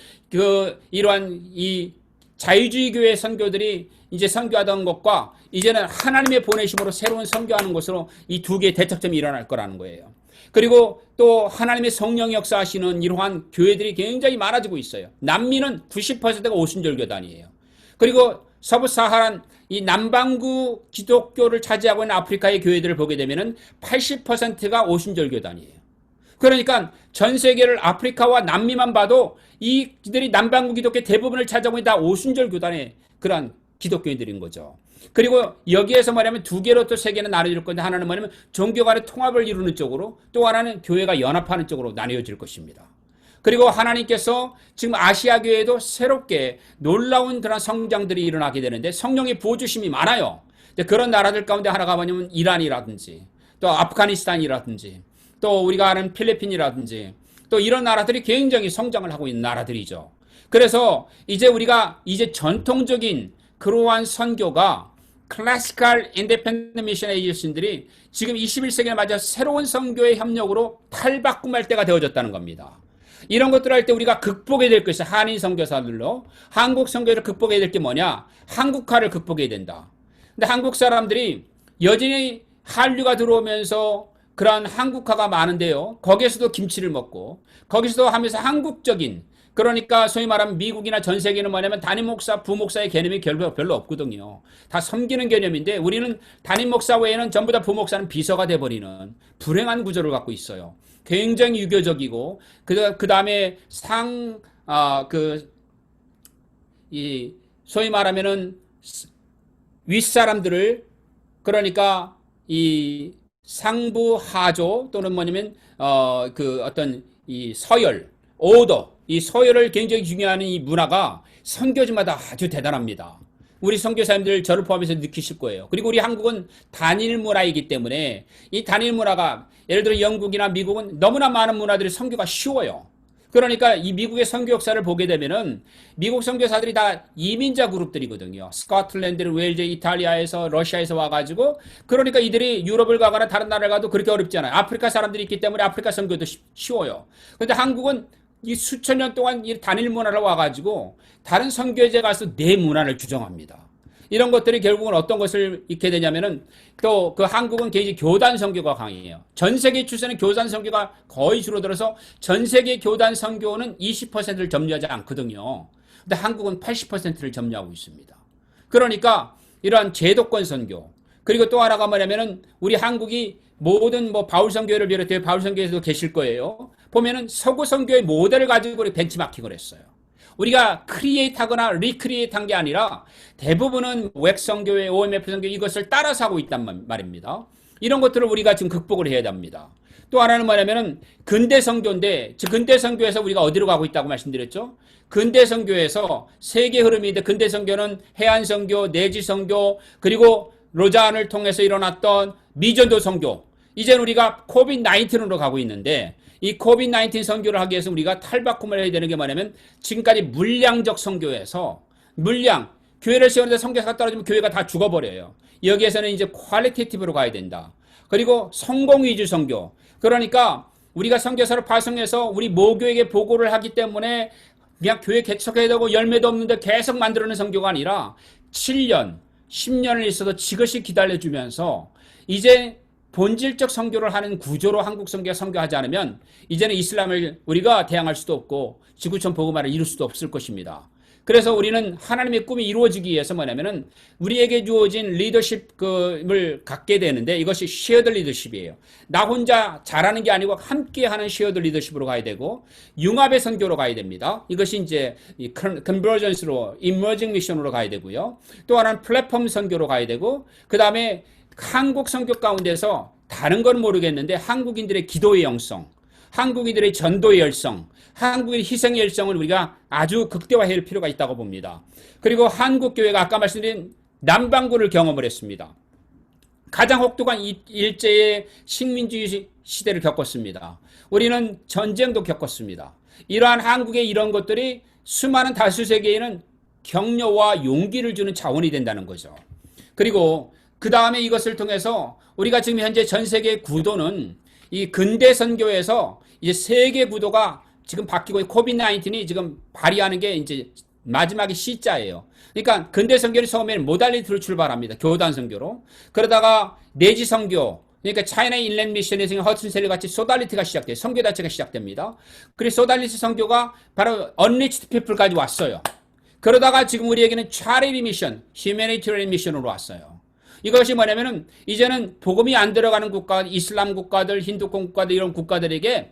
이러한 이 자유주의 교회 선교들이 이제 선교하던 것과 이제는 하나님의 보내심으로 새로운 선교하는 것으로 이 두 개의 대척점이 일어날 거라는 거예요. 그리고 또 하나님의 성령 역사하시는 이러한 교회들이 굉장히 많아지고 있어요. 남미는 90%가 오순절교단이에요. 그리고 서부사하란 이 남반구 기독교를 차지하고 있는 아프리카의 교회들을 보게 되면은 80%가 오순절교단이에요. 그러니까 전 세계를 아프리카와 남미만 봐도 이들이 남반구 기독교 대부분을 차지하고 있는 다 오순절 교단의 그런 기독교인들인 거죠. 그리고 여기에서 말하면 두 개로 또 세계는 나눠질 건데 하나는 뭐냐면 종교 간의 통합을 이루는 쪽으로 또 하나는 교회가 연합하는 쪽으로 나뉘어질 것입니다. 그리고 하나님께서 지금 아시아 교회에도 새롭게 놀라운 그런 성장들이 일어나게 되는데 성령의 부어주심이 많아요. 그런 나라들 가운데 하나가 뭐냐면 이란이라든지 또 아프가니스탄이라든지 또 우리가 아는 필리핀이라든지 또 이런 나라들이 굉장히 성장을 하고 있는 나라들이죠. 그래서 이제 우리가 이제 전통적인 그러한 선교가 클래시컬 인디펜던트 미션 에이전시들이 지금 21세기에 맞아 새로운 선교의 협력으로 탈바꿈할 때가 되어졌다는 겁니다. 이런 것들을 할 때 우리가 극복해야 될 것이 한인 선교사들로 한국 선교를 극복해야 될 게 뭐냐? 한국화를 극복해야 된다. 근데 한국 사람들이 여전히 한류가 들어오면서 그런 한국화가 많은데요. 거기에서도 김치를 먹고 거기서도 하면서 한국적인, 그러니까 소위 말하면 미국이나 전 세계는 뭐냐면 담임 목사, 부목사의 개념이 별로 없거든요. 다 섬기는 개념인데 우리는 담임 목사 외에는 전부 다 부목사는 비서가 돼버리는 불행한 구조를 갖고 있어요. 굉장히 유교적이고 그 다음에 소위 말하면은 윗사람들을, 그러니까 이 상부 하조 또는 뭐냐면 어떤 이 서열, 오더, 이 서열을 굉장히 중요한 이 문화가 선교지마다 아주 대단합니다. 우리 선교사님들 저를 포함해서 느끼실 거예요. 그리고 우리 한국은 단일 문화이기 때문에 이 단일 문화가, 예를 들어 영국이나 미국은 너무나 많은 문화들이 선교가 쉬워요. 그러니까 이 미국의 선교 역사를 보게 되면은 미국 선교사들이 다 이민자 그룹들이거든요. 스코틀랜드, 웨일즈, 이탈리아에서, 러시아에서 와가지고, 그러니까 이들이 유럽을 가거나 다른 나라를 가도 그렇게 어렵지 않아요. 아프리카 사람들이 있기 때문에 아프리카 선교도 쉬워요. 그런데 한국은 이 수천 년 동안 이 단일 문화를 와가지고 다른 선교지에 가서 내 문화를 규정합니다. 이런 것들이 결국은 어떤 것을 잃게 되냐면은, 또 그 한국은 굉장히 교단 선교가 강해요. 전 세계 추세는 교단 선교가 거의 줄어들어서 전 세계 교단 선교는 20%를 점유하지 않거든요. 근데 한국은 80%를 점유하고 있습니다. 그러니까 이러한 제도권 선교, 그리고 또 하나가 뭐냐면은 우리 한국이 모든 바울 선교회를 비롯해 바울 선교회에서도 계실 거예요. 보면은 서구 선교의 모델을 가지고 우리 벤치마킹을 했어요. 우리가 크리에이트하거나 리크리에이트한 게 아니라 대부분은 웩 선교회, OMF 선교 이것을 따라서 하고 있단 말입니다. 이런 것들을 우리가 지금 극복을 해야 됩니다. 또 하나는 뭐냐면은 근대 선교인데, 근대 선교에서 우리가 어디로 가고 있다고 말씀드렸죠? 근대 선교에서 세계 흐름인데, 근대 선교는 해안 선교, 내지 선교, 그리고 로잔을 통해서 일어났던 미전도 선교. 이제는 우리가 코비드-19으로 가고 있는데, 이 코비드-19 선교를 하기 위해서 우리가 탈바꿈을 해야 되는 게 뭐냐면, 지금까지 물량적 선교에서 교회를 세우는데 선교사가 떨어지면 교회가 다 죽어버려요. 여기에서는 이제 퀄리티티브로 가야 된다. 그리고 성공 위주 선교. 그러니까 우리가 선교사를 파송해서 우리 모교에게 보고를 하기 때문에 그냥 교회 개척해야 되고 열매도 없는데 계속 만들어내는 선교가 아니라 7년, 10년을 있어도 지그시 기다려주면서 이제 본질적 선교를 하는 구조로 한국 선교가 선교하지 않으면 이제는 이슬람을 우리가 대항할 수도 없고 지구촌 복음화를 이룰 수도 없을 것입니다. 그래서 우리는 하나님의 꿈이 이루어지기 위해서 뭐냐면은 우리에게 주어진 리더십을 갖게 되는데, 이것이 쉐어드 리더십이에요. 나 혼자 잘하는 게 아니고 함께하는 쉐어드 리더십으로 가야 되고, 융합의 선교로 가야 됩니다. 이것이 이제 컨버전스로, 이머징 미션으로 가야 되고요. 또 하나는 플랫폼 선교로 가야 되고, 그 다음에 한국 선교 가운데서 다른 건 모르겠는데 한국인들의 기도의 영성, 한국인들의 전도의 열성, 한국의 희생의 열성을 우리가 아주 극대화할 필요가 있다고 봅니다. 그리고 한국교회가 아까 말씀드린 남반구를 경험을 했습니다. 가장 혹독한 일제의 식민주의 시대를 겪었습니다. 우리는 전쟁도 겪었습니다. 이러한 한국의 이런 것들이 수많은 다수 세계에는 격려와 용기를 주는 자원이 된다는 거죠. 그리고 그 다음에 이것을 통해서 우리가 지금 현재 전 세계 구도는 이 근대 선교에서 이제 세계 구도가 지금 바뀌고, 코비드-19이 지금 발휘하는 게 이제 마지막에 C자예요. 그러니까 근대 선교는 처음에는 모달리티로 출발합니다. 교단 선교로. 그러다가 내지 선교, 그러니까 차이나 인랜드 미션에서 허슨셀리 같이 소달리티가 시작돼요. 선교 자체가 시작됩니다. 그래서 소달리티 선교가 바로 언리치드 피플까지 왔어요. 그러다가 지금 우리에게는 차리티 미션, 휴머니테리언 미션으로 왔어요. 이것이 뭐냐면은 이제는 복음이 안 들어가는 국가, 이슬람 국가들, 힌두권 국가들, 이런 국가들에게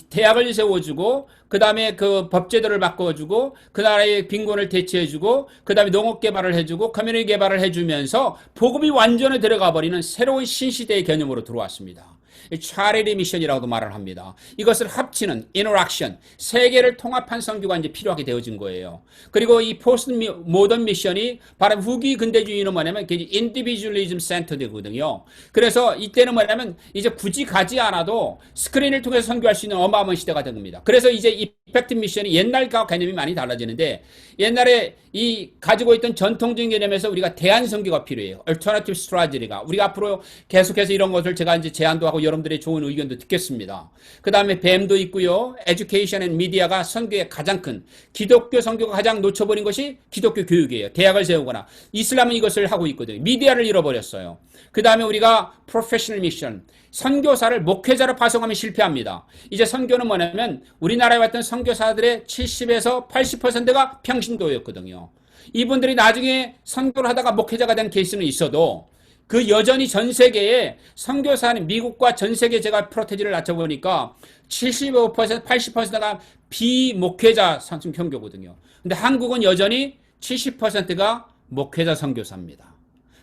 대학을 세워주고, 그 다음에 그 법제도를 바꿔주고, 그 나라의 빈곤을 대체해주고, 그 다음에 농업 개발을 해주고, 커뮤니티 개발을 해주면서 복음이 완전히 들어가 버리는 새로운 신시대의 개념으로 들어왔습니다. charity mission이라고도 말을 합니다. 이것을 합치는 interaction, 세계를 통합한 선교가 이제 필요하게 되어진 거예요. 그리고 이 포스트 모던 미션이 바로 후기 근대주의는 뭐냐면 individualism centered거든요. 그래서 이때는 뭐냐면 이제 굳이 가지 않아도 스크린을 통해서 선교할 수 있는 어마어마한 시대가 된 겁니다. 그래서 이제 이펙트 미션이 옛날과 개념이 많이 달라지는데, 옛날에 이 가지고 있던 전통적인 개념에서 우리가 대안 선교가 필요해요. alternative strategy가. 우리가 앞으로 계속해서 이런 것을 제가 이제 제안도 하고 여러분들의 좋은 의견도 듣겠습니다. 그 다음에 뱀도 있고요. education and media가 선교의 가장 큰, 기독교 선교가 가장 놓쳐버린 것이 기독교 교육이에요. 대학을 세우거나. 이슬람은 이것을 하고 있거든요. 미디어를 잃어버렸어요. 그 다음에 우리가 professional mission, 선교사를 목회자로 파송하면 실패합니다. 이제 선교는 뭐냐면 우리나라에 왔던 선교사들의 70에서 80%가 평신도였거든요. 이분들이 나중에 선교를 하다가 목회자가 된 케이스는 있어도 그 여전히 전 세계에 선교사는 미국과 전 세계 제가 프로테지를 낮춰보니까 75%, 80%가 비목회자 선교거든요. 근데 한국은 여전히 70%가 목회자 선교사입니다.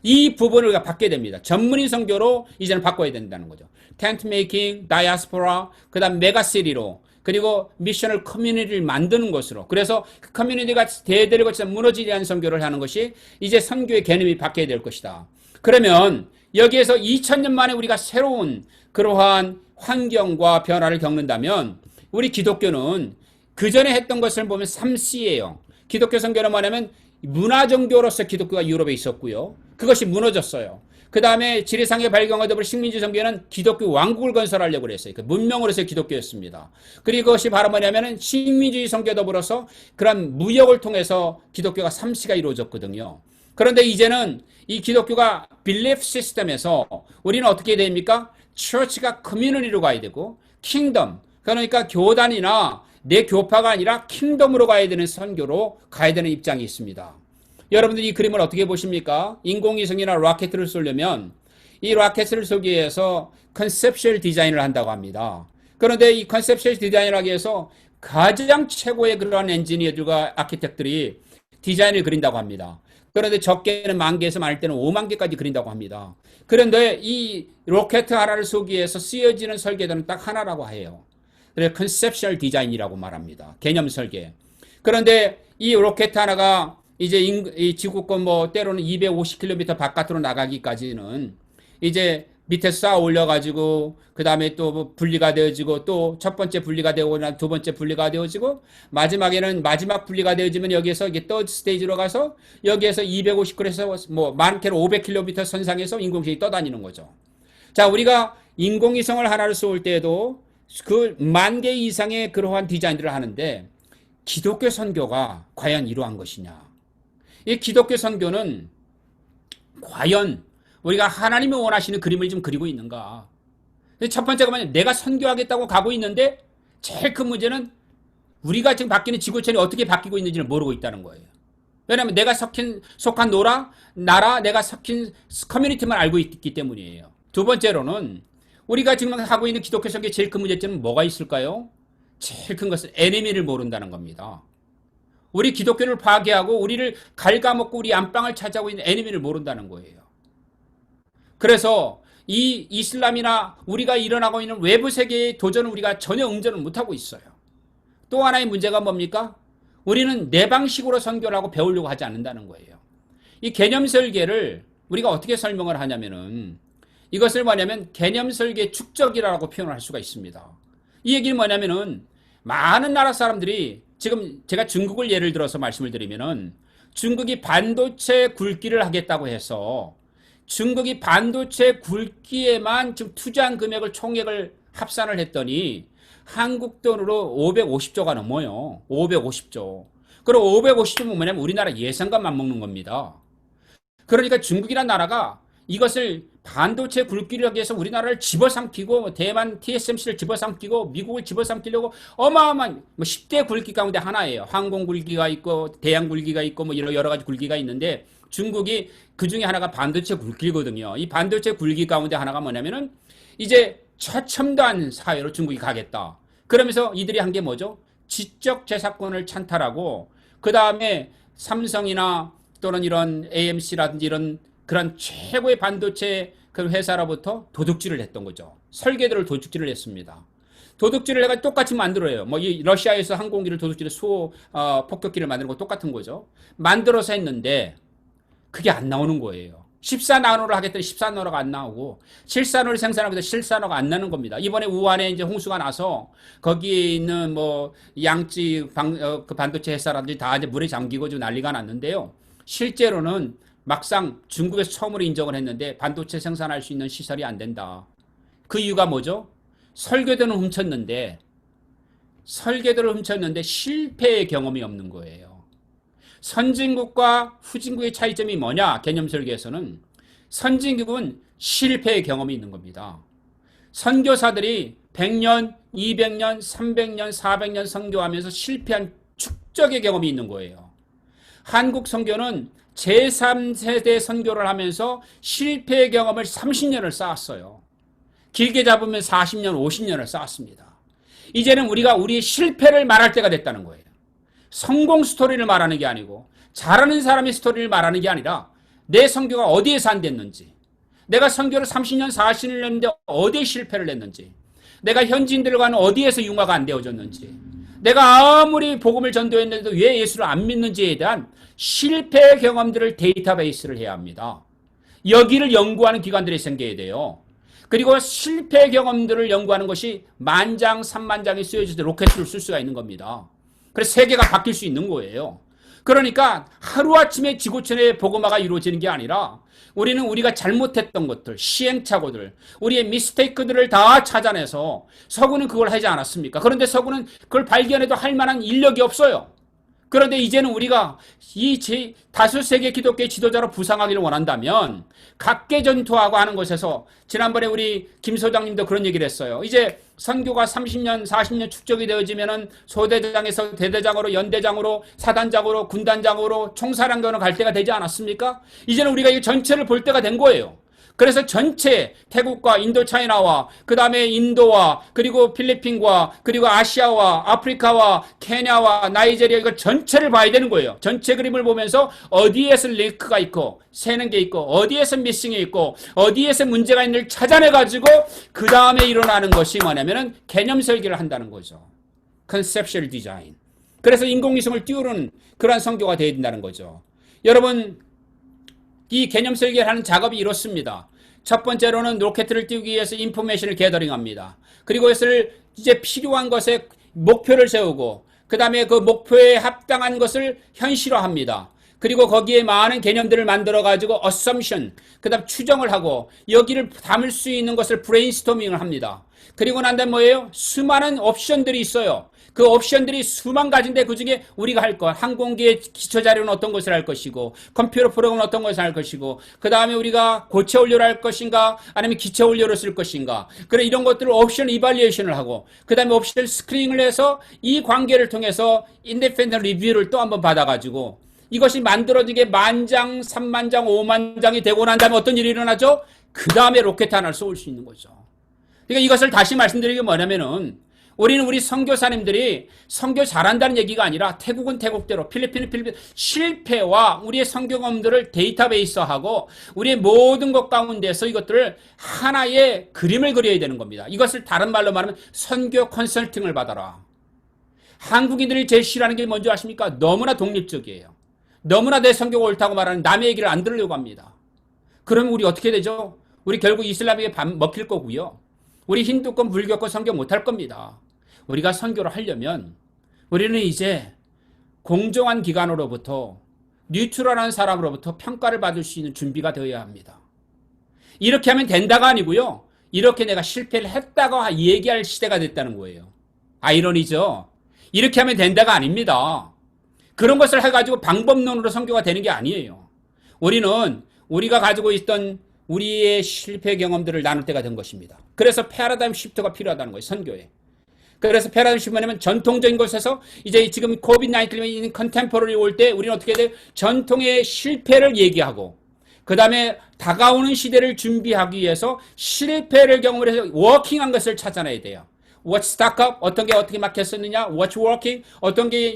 이 부분을 우리가 바뀌어야 됩니다. 전문인 선교로 이제는 바꿔야 된다는 거죠. 텐트 메이킹, 다이아스포라, 그 다음 메가시리로, 그리고 미셔널 커뮤니티를 만드는 것으로. 그래서 그 커뮤니티가 대대를 거쳐서 무너지지 않은 선교를 하는 것이 이제 선교의 개념이 바뀌어야 될 것이다. 그러면 여기에서 2000년 만에 우리가 새로운 그러한 환경과 변화를 겪는다면 우리 기독교는 그 전에 했던 것을 보면 3C예요. 기독교 선교는 뭐냐면 문화종교로서 기독교가 유럽에 있었고요. 그것이 무너졌어요. 그 다음에 지리상의 발견과 더불어 식민지 선교는 기독교 왕국을 건설하려고 그랬어요. 그 문명으로서의 기독교였습니다. 그리고 그것이 바로 뭐냐면은 식민주의 선교 더불어서 그런 무역을 통해서 기독교가 3C가 이루어졌거든요. 그런데 이제는 이 기독교가 belief 시스템에서 우리는 어떻게 해야 됩니까? church가 커뮤니티로 가야 되고 킹덤, 그러니까 교단이나 내 교파가 아니라 킹덤으로 가야 되는 선교로 가야 되는 입장이 있습니다. 여러분들이 이 그림을 어떻게 보십니까? 인공위성이나 로켓을 쏘려면 이 로켓을 쏘기 위해서 컨셉션 디자인을 한다고 합니다. 그런데 이 컨셉션 디자인을 하기 위해서 가장 최고의 그러한 엔지니어들과 아키텍트들이 디자인을 그린다고 합니다. 그런데 적게는 10,000개에서 많을 때는 50,000개까지 그린다고 합니다. 그런데 이 로켓 하나를 쏘기 위해서 쓰여지는 설계도는 딱 하나라고 해요. 그래서 컨셉션 디자인이라고 말합니다. 개념 설계. 그런데 이 로켓 하나가 이제 이 지구권 뭐 때로는 250km 바깥으로 나가기까지는 이제 밑에 쌓아 올려가지고 그 다음에 또 분리가 되어지고 또 첫 번째 분리가 되고 두 번째 분리가 되어지고 마지막에는 마지막 분리가 되어지면 여기에서 이게 third 스테이지로 가서 여기에서 250km에서 뭐 많게는 500km 선상에서 인공위성이 떠다니는 거죠. 자, 우리가 인공위성을 하나를 쏠 때에도 그 10,000개 이상의 그러한 디자인들을 하는데 기독교 선교가 과연 이러한 것이냐? 이 기독교 선교는 과연 우리가 하나님이 원하시는 그림을 좀 그리고 있는가? 첫 번째가 뭐냐? 내가 선교하겠다고 가고 있는데 제일 큰 문제는 우리가 지금 바뀌는 지구촌이 어떻게 바뀌고 있는지를 모르고 있다는 거예요. 왜냐하면 내가 속한 나라, 내가 속한 커뮤니티만 알고 있기 때문이에요. 두 번째로는 우리가 지금 하고 있는 기독교 선교의 제일 큰 문제점은 뭐가 있을까요? 제일 큰 것은 에네미를 모른다는 겁니다. 우리 기독교를 파괴하고 우리를 갉아먹고 우리 안방을 차지하고 있는 에네미를 모른다는 거예요. 그래서 이 이슬람이나 우리가 일어나고 있는 외부 세계의 도전을 우리가 전혀 응전을 못하고 있어요. 또 하나의 문제가 뭡니까? 우리는 내 방식으로 선교를 하고 배우려고 하지 않는다는 거예요. 이 개념 설계를 우리가 어떻게 설명을 하냐면은 이것을 뭐냐면 개념 설계 축적이라고 표현을 할 수가 있습니다. 이 얘기는 뭐냐면은 많은 나라 사람들이 지금 제가 중국을 예를 들어서 말씀을 드리면은 중국이 반도체 굵기를 하겠다고 해서 중국이 반도체 굵기에만 지금 투자한 금액을 총액을 합산을 했더니 한국 돈으로 550조가 넘어요. 550조. 그럼 550조면 뭐냐면 우리나라 예산과 맞먹는 겁니다. 그러니까 중국이라는 나라가 이것을 반도체 굵기를 하기 위해서 우리나라를 집어삼키고 대만 TSMC를 집어삼키고 미국을 집어삼키려고 어마어마한 뭐 10대 굵기 가운데 하나예요. 항공 굵기가 있고 대양 굵기가 있고 뭐 여러 가지 굵기가 있는데 중국이 그 중에 하나가 반도체 굵기거든요. 이 반도체 굵기 가운데 하나가 뭐냐면은 이제 최첨단 사회로 중국이 가겠다. 그러면서 이들이 한 게 뭐죠? 지적 재산권을 찬탈하고 그 다음에 삼성이나 또는 이런 AMC라든지 이런 그런 최고의 반도체 그 회사로부터 도둑질을 했던 거죠. 설계도를 도둑질을 했습니다. 도둑질을 해가 똑같이 만들어요. 뭐 이 러시아에서 항공기를 도둑질해 폭격기를 만드는 거 똑같은 거죠. 만들어서 했는데 그게 안 나오는 거예요. 14나노를 하겠더니 14나노가 안 나오고 7나노를 생산하겠더니 7나노가 안 나는 겁니다. 이번에 우한에 이제 홍수가 나서 거기에 있는 뭐 양찌 그 반도체 회사라든지 다 이제 물에 잠기고 좀 난리가 났는데요. 실제로는 막상 중국에서 처음으로 인정을 했는데 반도체 생산할 수 있는 시설이 안 된다. 그 이유가 뭐죠? 설계도는 훔쳤는데 실패의 경험이 없는 거예요. 선진국과 후진국의 차이점이 뭐냐? 개념 설계에서는 선진국은 실패의 경험이 있는 겁니다. 선교사들이 100년, 200년, 300년, 400년 선교하면서 실패한 축적의 경험이 있는 거예요. 한국 선교는 제3세대 선교를 하면서 실패의 경험을 30년을 쌓았어요. 길게 잡으면 40년, 50년을 쌓았습니다. 이제는 우리가 우리의 실패를 말할 때가 됐다는 거예요. 성공 스토리를 말하는 게 아니고 잘하는 사람의 스토리를 말하는 게 아니라 내 선교가 어디에서 안 됐는지, 내가 선교를 30년, 40년 했는데 어디에 실패를 했는지, 내가 현지인들과는 어디에서 융화가 안 되어졌는지, 내가 아무리 복음을 전도했는데도 왜 예수를 안 믿는지에 대한 실패 경험들을 데이터베이스를 해야 합니다. 여기를 연구하는 기관들이 생겨야 돼요. 그리고 실패 경험들을 연구하는 것이 만장, 3만장이 쓰여질 때 로켓을 쓸 수가 있는 겁니다. 그래서 세계가 바뀔 수 있는 거예요. 그러니까 하루아침에 지구촌의 복음화가 이루어지는 게 아니라 우리는 우리가 잘못했던 것들, 시행착오들, 우리의 미스테이크들을 다 찾아내서 서구는 그걸 하지 않았습니까? 그런데 서구는 그걸 발견해도 할 만한 인력이 없어요. 그런데 이제는 우리가 이 다수 세계 기독교의 지도자로 부상하기를 원한다면 각계 전투하고 하는 것에서 지난번에 우리 김 소장님도 그런 얘기를 했어요. 이제 선교가 30년, 40년 축적이 되어지면은 소대장에서 대대장으로, 연대장으로, 사단장으로, 군단장으로, 총사령관으로 갈 때가 되지 않았습니까? 이제는 우리가 이 전체를 볼 때가 된 거예요. 그래서 전체 태국과 인도차이나와 그 다음에 인도와 그리고 필리핀과 그리고 아시아와 아프리카와 케냐와 나이제리아 이걸 전체를 봐야 되는 거예요. 전체 그림을 보면서 어디에서 리크가 있고 새는 게 있고 어디에서 미싱이 있고 어디에서 문제가 있는지를 찾아내가지고 그 다음에 일어나는 것이 뭐냐면은 개념 설계를 한다는 거죠. 컨셉셜 디자인. 그래서 인공위성을 띄우는 그러한 선교가 되어야 된다는 거죠. 여러분 이 개념 설계를 하는 작업이 이렇습니다. 첫 번째로는 로켓을 띄우기 위해서 인포메이션을 게더링합니다. 그리고 이것을 이제 필요한 것에 목표를 세우고 그 다음에 그 목표에 합당한 것을 현실화합니다. 그리고 거기에 많은 개념들을 만들어가지고 assumption, 그 다음 추정을 하고 여기를 담을 수 있는 것을 브레인스토밍을 합니다. 그리고 난 다음에 뭐예요? 수많은 옵션들이 있어요. 그 옵션들이 수만 가지인데 그 중에 우리가 할 것, 항공기의 기초 자료는 어떤 것을 할 것이고, 컴퓨터 프로그램은 어떤 것을 할 것이고, 그 다음에 우리가 고체 원료를 할 것인가, 아니면 기체 원료를 쓸 것인가, 그래 이런 것들을 옵션 이발리에이션을 하고, 그 다음에 옵션 스크린을 해서 이 관계를 통해서 인디펜던트 리뷰를 또 한번 받아가지고 이것이 만들어진 게 만장, 3만장, 5만장이 되고 난 다음에 어떤 일이 일어나죠? 그 다음에 로켓 하나를 쏠 수 있는 거죠. 그러니까 이것을 다시 말씀드리는 게 뭐냐면은 우리는 우리 선교사님들이 선교 잘한다는 얘기가 아니라 태국은 태국대로 필리핀은 필리핀 실패와 우리의 선교 경험들을 데이터베이스하고 우리의 모든 것 가운데서 이것들을 하나의 그림을 그려야 되는 겁니다. 이것을 다른 말로 말하면 선교 컨설팅을 받아라. 한국인들이 제일 싫어하는 게 뭔지 아십니까? 너무나 독립적이에요. 너무나 내 선교가 옳다고 말하는 남의 얘기를 안 들으려고 합니다. 그러면 우리 어떻게 되죠? 우리 결국 이슬람에게 먹힐 거고요. 우리 힌두권, 불교권 선교 못할 겁니다. 우리가 선교를 하려면 우리는 이제 공정한 기관으로부터 뉴트럴한 사람으로부터 평가를 받을 수 있는 준비가 되어야 합니다. 이렇게 하면 된다가 아니고요. 이렇게 내가 실패를 했다고 얘기할 시대가 됐다는 거예요. 아이러니죠. 이렇게 하면 된다가 아닙니다. 그런 것을 해가지고 방법론으로 선교가 되는 게 아니에요. 우리는 우리가 가지고 있던 우리의 실패 경험들을 나눌 때가 된 것입니다. 그래서 패러다임 시프트가 필요하다는 거예요. 선교에. 그래서 패러다임 시프트는 전통적인 것에서 이제 지금 코비드-19이 컨템포러리 올 때 우리는 어떻게 해야 돼요? 전통의 실패를 얘기하고 그 다음에 다가오는 시대를 준비하기 위해서 실패를 경험을 해서 워킹한 것을 찾아내야 돼요. What's stuck up? 어떤 게 어떻게 막혔었느냐? What's working? 어떤 게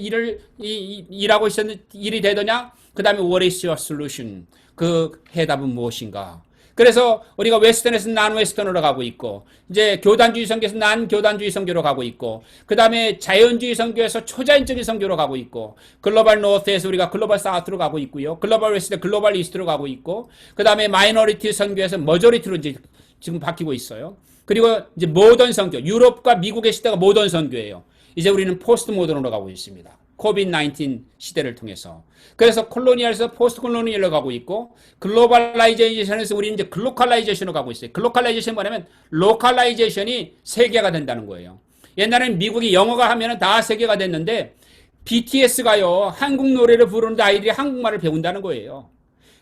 일하고 있었는지 일이 되더냐? 그 다음에 What is your solution? 그 해답은 무엇인가? 그래서 우리가 웨스턴에서 난 웨스턴으로 가고 있고, 이제 교단주의 선교에서 난 교단주의 선교로 가고 있고, 그 다음에 자연주의 선교에서 초자연적인 선교로 가고 있고, 글로벌 노스에서 우리가 글로벌 사우스로 가고 있고요. 글로벌 웨스트, 글로벌 이스트로 가고 있고, 그 다음에 마이너리티 선교에서 머저리티로 이제 지금 바뀌고 있어요. 그리고 이제 모던 선교, 유럽과 미국의 시대가 모던 선교예요. 이제 우리는 포스트 모던으로 가고 있습니다. 코비드-19 시대를 통해서. 그래서 콜로니얼에서 포스트 콜로니얼로 가고 있고, 글로벌라이제이션에서 우리는 이제 글로컬라이제이션으로 가고 있어요. 글로컬라이제이션이 뭐냐면 로컬라이제이션이 세계가 된다는 거예요. 옛날에는 미국이 영어가 하면은 다 세계가 됐는데 BTS가요 한국 노래를 부르는데 아이들이 한국말을 배운다는 거예요.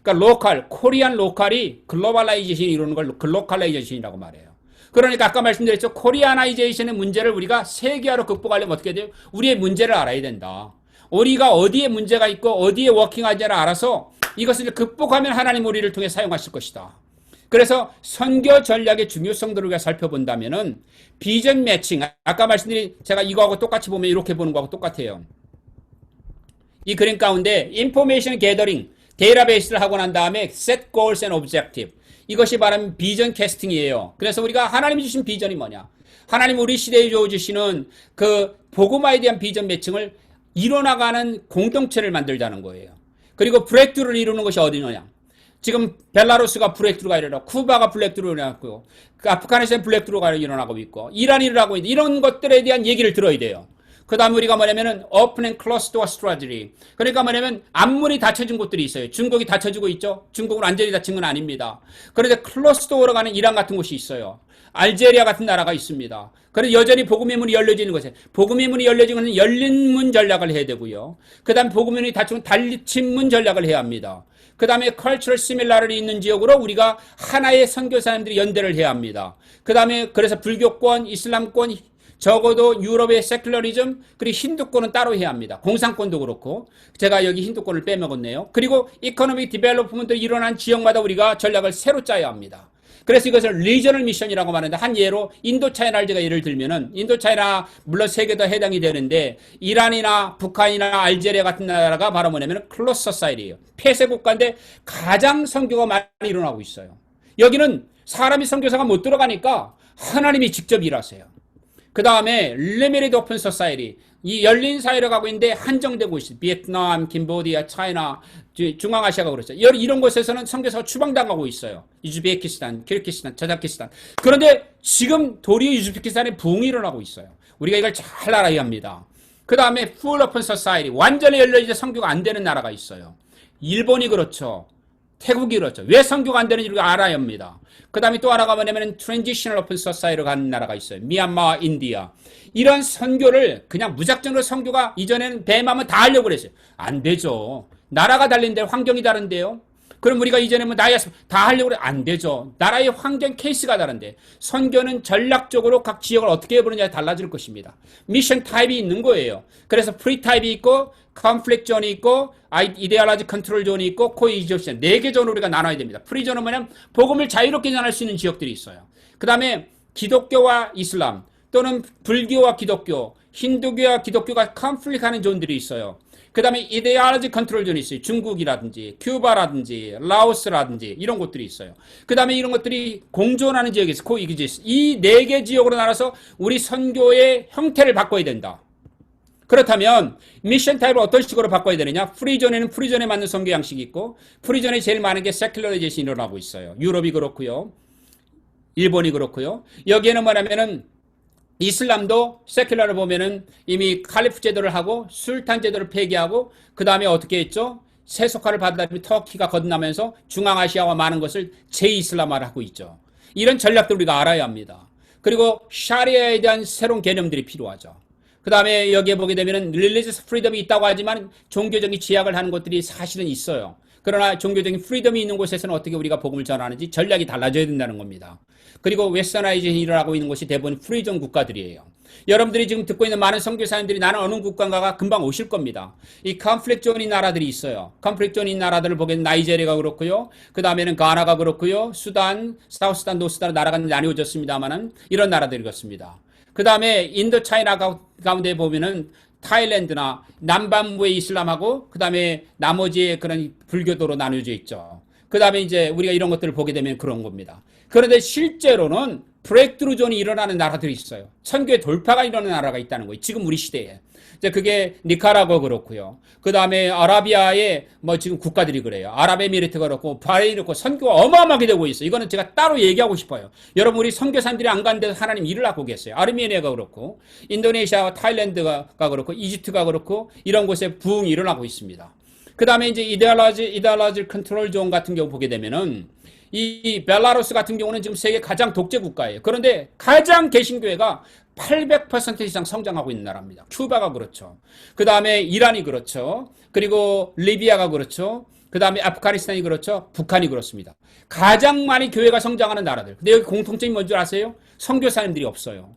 그러니까 로컬, 코리안 로컬이 글로벌라이제이션이 이루는 걸 글로컬라이제이션이라고 말해요. 그러니까 아까 말씀드렸죠. 코리아나이제이션의 문제를 우리가 세계화로 극복하려면 어떻게 돼요? 우리의 문제를 알아야 된다. 우리가 어디에 문제가 있고 어디에 워킹하지를 알아서 이것을 극복하면 하나님 우리를 통해 사용하실 것이다. 그래서 선교 전략의 중요성들을 우리가 살펴본다면은 비전 매칭, 아까 말씀드린 제가 이거하고 똑같이 보면 이렇게 보는 거하고 똑같아요. 이 그림 가운데 인포메이션 게더링, 데이터베이스를 하고 난 다음에 set goals and objective. 이것이 말하면 비전 캐스팅이에요. 그래서 우리가 하나님이 주신 비전이 뭐냐? 하나님 우리 시대에 주시는 그 복음화에 대한 비전 매칭을 이뤄나가는 공동체를 만들자는 거예요. 그리고 브레이크트루를 이루는 것이 어디냐? 지금 벨라루스가 브레이크트루가 일어나고 쿠바가 브레이크트루가 일어나고 아프가니스탄 브레이크트루가 일어나고 있고 이란이 일어나고 있고 이런 것들에 대한 얘기를 들어야 돼요. 그 다음 우리가 뭐냐면은 open and closed door strategy. 그러니까 뭐냐면 앞문이 닫혀진 곳들이 있어요. 중국이 닫혀지고 있죠. 중국은 완전히 닫힌 건 아닙니다. 그런데 closed door로 가는 이란 같은 곳이 있어요. 알제리아 같은 나라가 있습니다. 그래서 여전히 복음의 문이 열려지는 것에 복음의 문이 열려지는 것은 열린 문 전략을 해야 되고요. 그 다음 복음의 문이 닫히면 닫힌 문 전략을 해야 합니다. 그 다음에 cultural similarity 있는 지역으로 우리가 하나의 선교사님들이 연대를 해야 합니다. 그 다음에 그래서 불교권, 이슬람권, 적어도 유럽의 세큘러리즘 그리고 힌두권은 따로 해야 합니다. 공산권도 그렇고 제가 여기 힌두권을 빼먹었네요. 그리고 이코노믹 디벨로프먼트 일어난 지역마다 우리가 전략을 새로 짜야 합니다. 그래서 이것을 리저널 미션이라고 말하는데 한 예로 인도차이나를 제가 예를 들면은 인도차이나 물론 세계도 해당이 되는데 이란이나 북한이나 알제리아 같은 나라가 바로 뭐냐면 클로스 서사이티예요. 폐쇄 국가인데 가장 선교가 많이 일어나고 있어요. 여기는 사람이 선교사가 못 들어가니까 하나님이 직접 일하세요. 그 다음에 리미티드 오픈 소사이티 이 열린 사회로 가고 있는데 한정되고 있어요. 베트남, 캄보디아, 차이나, 중앙아시아가 그렇죠. 이런 곳에서는 선교사가 추방당하고 있어요. 우즈베키스탄, 키르기스탄, 타자키스탄. 그런데 지금 도리어 우즈베키스탄에 부흥이 일어나고 있어요. 우리가 이걸 잘 알아야 합니다. 그 다음에 풀 오픈 소사이티 완전히 열려있는데 선교가 안 되는 나라가 있어요. 일본이 그렇죠. 태국이 그렇죠. 왜 선교가 안 되는지 우리가 알아야 합니다. 그 다음에 또 하나가 뭐냐면 트랜지셔널 오픈 소사이티로 가는 나라가 있어요. 미얀마, 인디아. 이런 선교를 그냥 무작정으로 선교가 이전에는 뱀하면 다 하려고 그랬어요. 안 되죠. 나라가 달린데 환경이 다른데요. 그럼 우리가 이전에 뭐 나이아스 다 하려고 그래. 안 되죠. 나라의 환경 케이스가 다른데 선교는 전략적으로 각 지역을 어떻게 해보느냐에 달라질 것입니다. 미션 타입이 있는 거예요. 그래서 프리 타입이 있고 컨플릭트 존이 있고 이데올로지 컨트롤 존이 있고 코이지션 4개 존으로 우리가 나눠야 됩니다. 프리 존은 뭐냐면 복음을 자유롭게 전할 수 있는 지역들이 있어요. 그 다음에 기독교와 이슬람 또는 불교와 기독교, 힌두교와 기독교가 컨플릭트하는 존들이 있어요. 그 다음에 이데올로지 컨트롤 존이 있어요. 중국이라든지 큐바라든지 라오스라든지 이런 곳들이 있어요. 그 다음에 이런 것들이 공존하는 지역이 있어요. 코이지스. 이 4개 지역으로 나눠서 우리 선교의 형태를 바꿔야 된다. 그렇다면 미션 타입을 어떤 식으로 바꿔야 되느냐? 프리존에는 프리존에 맞는 선교 양식이 있고 프리존에 제일 많은 게 세큘러라이제이션이 일어나고 있어요. 유럽이 그렇고요. 일본이 그렇고요. 여기에는 뭐냐면은 이슬람도 세큘러를 보면은 이미 칼리프 제도를 하고 술탄 제도를 폐기하고 그 다음에 어떻게 했죠? 세속화를 받다 보니 터키가 거듭나면서 중앙아시아와 많은 것을 제-이슬람화를 하고 있죠. 이런 전략도 우리가 알아야 합니다. 그리고 샤리아에 대한 새로운 개념들이 필요하죠. 그 다음에 여기에 보게 되면은 릴리지스 프리덤이 있다고 하지만 종교적인 제약을 하는 것들이 사실은 있어요. 그러나 종교적인 프리덤이 있는 곳에서는 어떻게 우리가 복음을 전하는지 전략이 달라져야 된다는 겁니다. 그리고 웨스터나이제이션이 일어나고 있는 곳이 대부분 프리존 국가들이에요. 여러분들이 지금 듣고 있는 많은 선교사님들이 나는 어느 국가인가가 금방 오실 겁니다. 이 컨플릭트 존인 나라들이 있어요. 컨플릭트 존인 나라들을 보게 되면 나이제리아가 그렇고요. 그 다음에는 가나가 그렇고요. 수단, 사우스단, 노스단 나라가 나뉘어졌습니다만은 이런 나라들이 그렇습니다. 그 다음에 인도 차이나 가운데 보면은 타일랜드나 남반부의 이슬람하고 그 다음에 나머지의 그런 불교도로 나뉘어져 있죠. 그 다음에 이제 우리가 이런 것들을 보게 되면 그런 겁니다. 그런데 실제로는 브레이크트루 존이 일어나는 나라들이 있어요. 선교의 돌파가 일어나는 나라가 있다는 거예요. 지금 우리 시대에. 이제 그게 니카라과 그렇고요. 그 다음에 아라비아의 뭐 지금 국가들이 그래요. 아랍에미리트가 그렇고 바레인이 그렇고 선교가 어마어마하게 되고 있어요. 이거는 제가 따로 얘기하고 싶어요. 여러분 우리 선교사님들이 안 가는 데서 하나님 일을 하고 계세요. 아르메니아가 그렇고 인도네시아와 타일랜드가 그렇고 이집트가 그렇고 이런 곳에 부흥이 일어나고 있습니다. 그 다음에 이제 이데올로지 컨트롤 존 같은 경우 보게 되면은 이 벨라루스 같은 경우는 지금 세계 가장 독재 국가예요. 그런데 가장 개신교회가 800% 이상 성장하고 있는 나라입니다. 큐바가 그렇죠. 그 다음에 이란이 그렇죠. 그리고 리비아가 그렇죠. 그 다음에 아프가니스탄이 그렇죠. 북한이 그렇습니다. 가장 많이 교회가 성장하는 나라들. 근데 여기 공통점이 뭔지 아세요? 선교사님들이 없어요.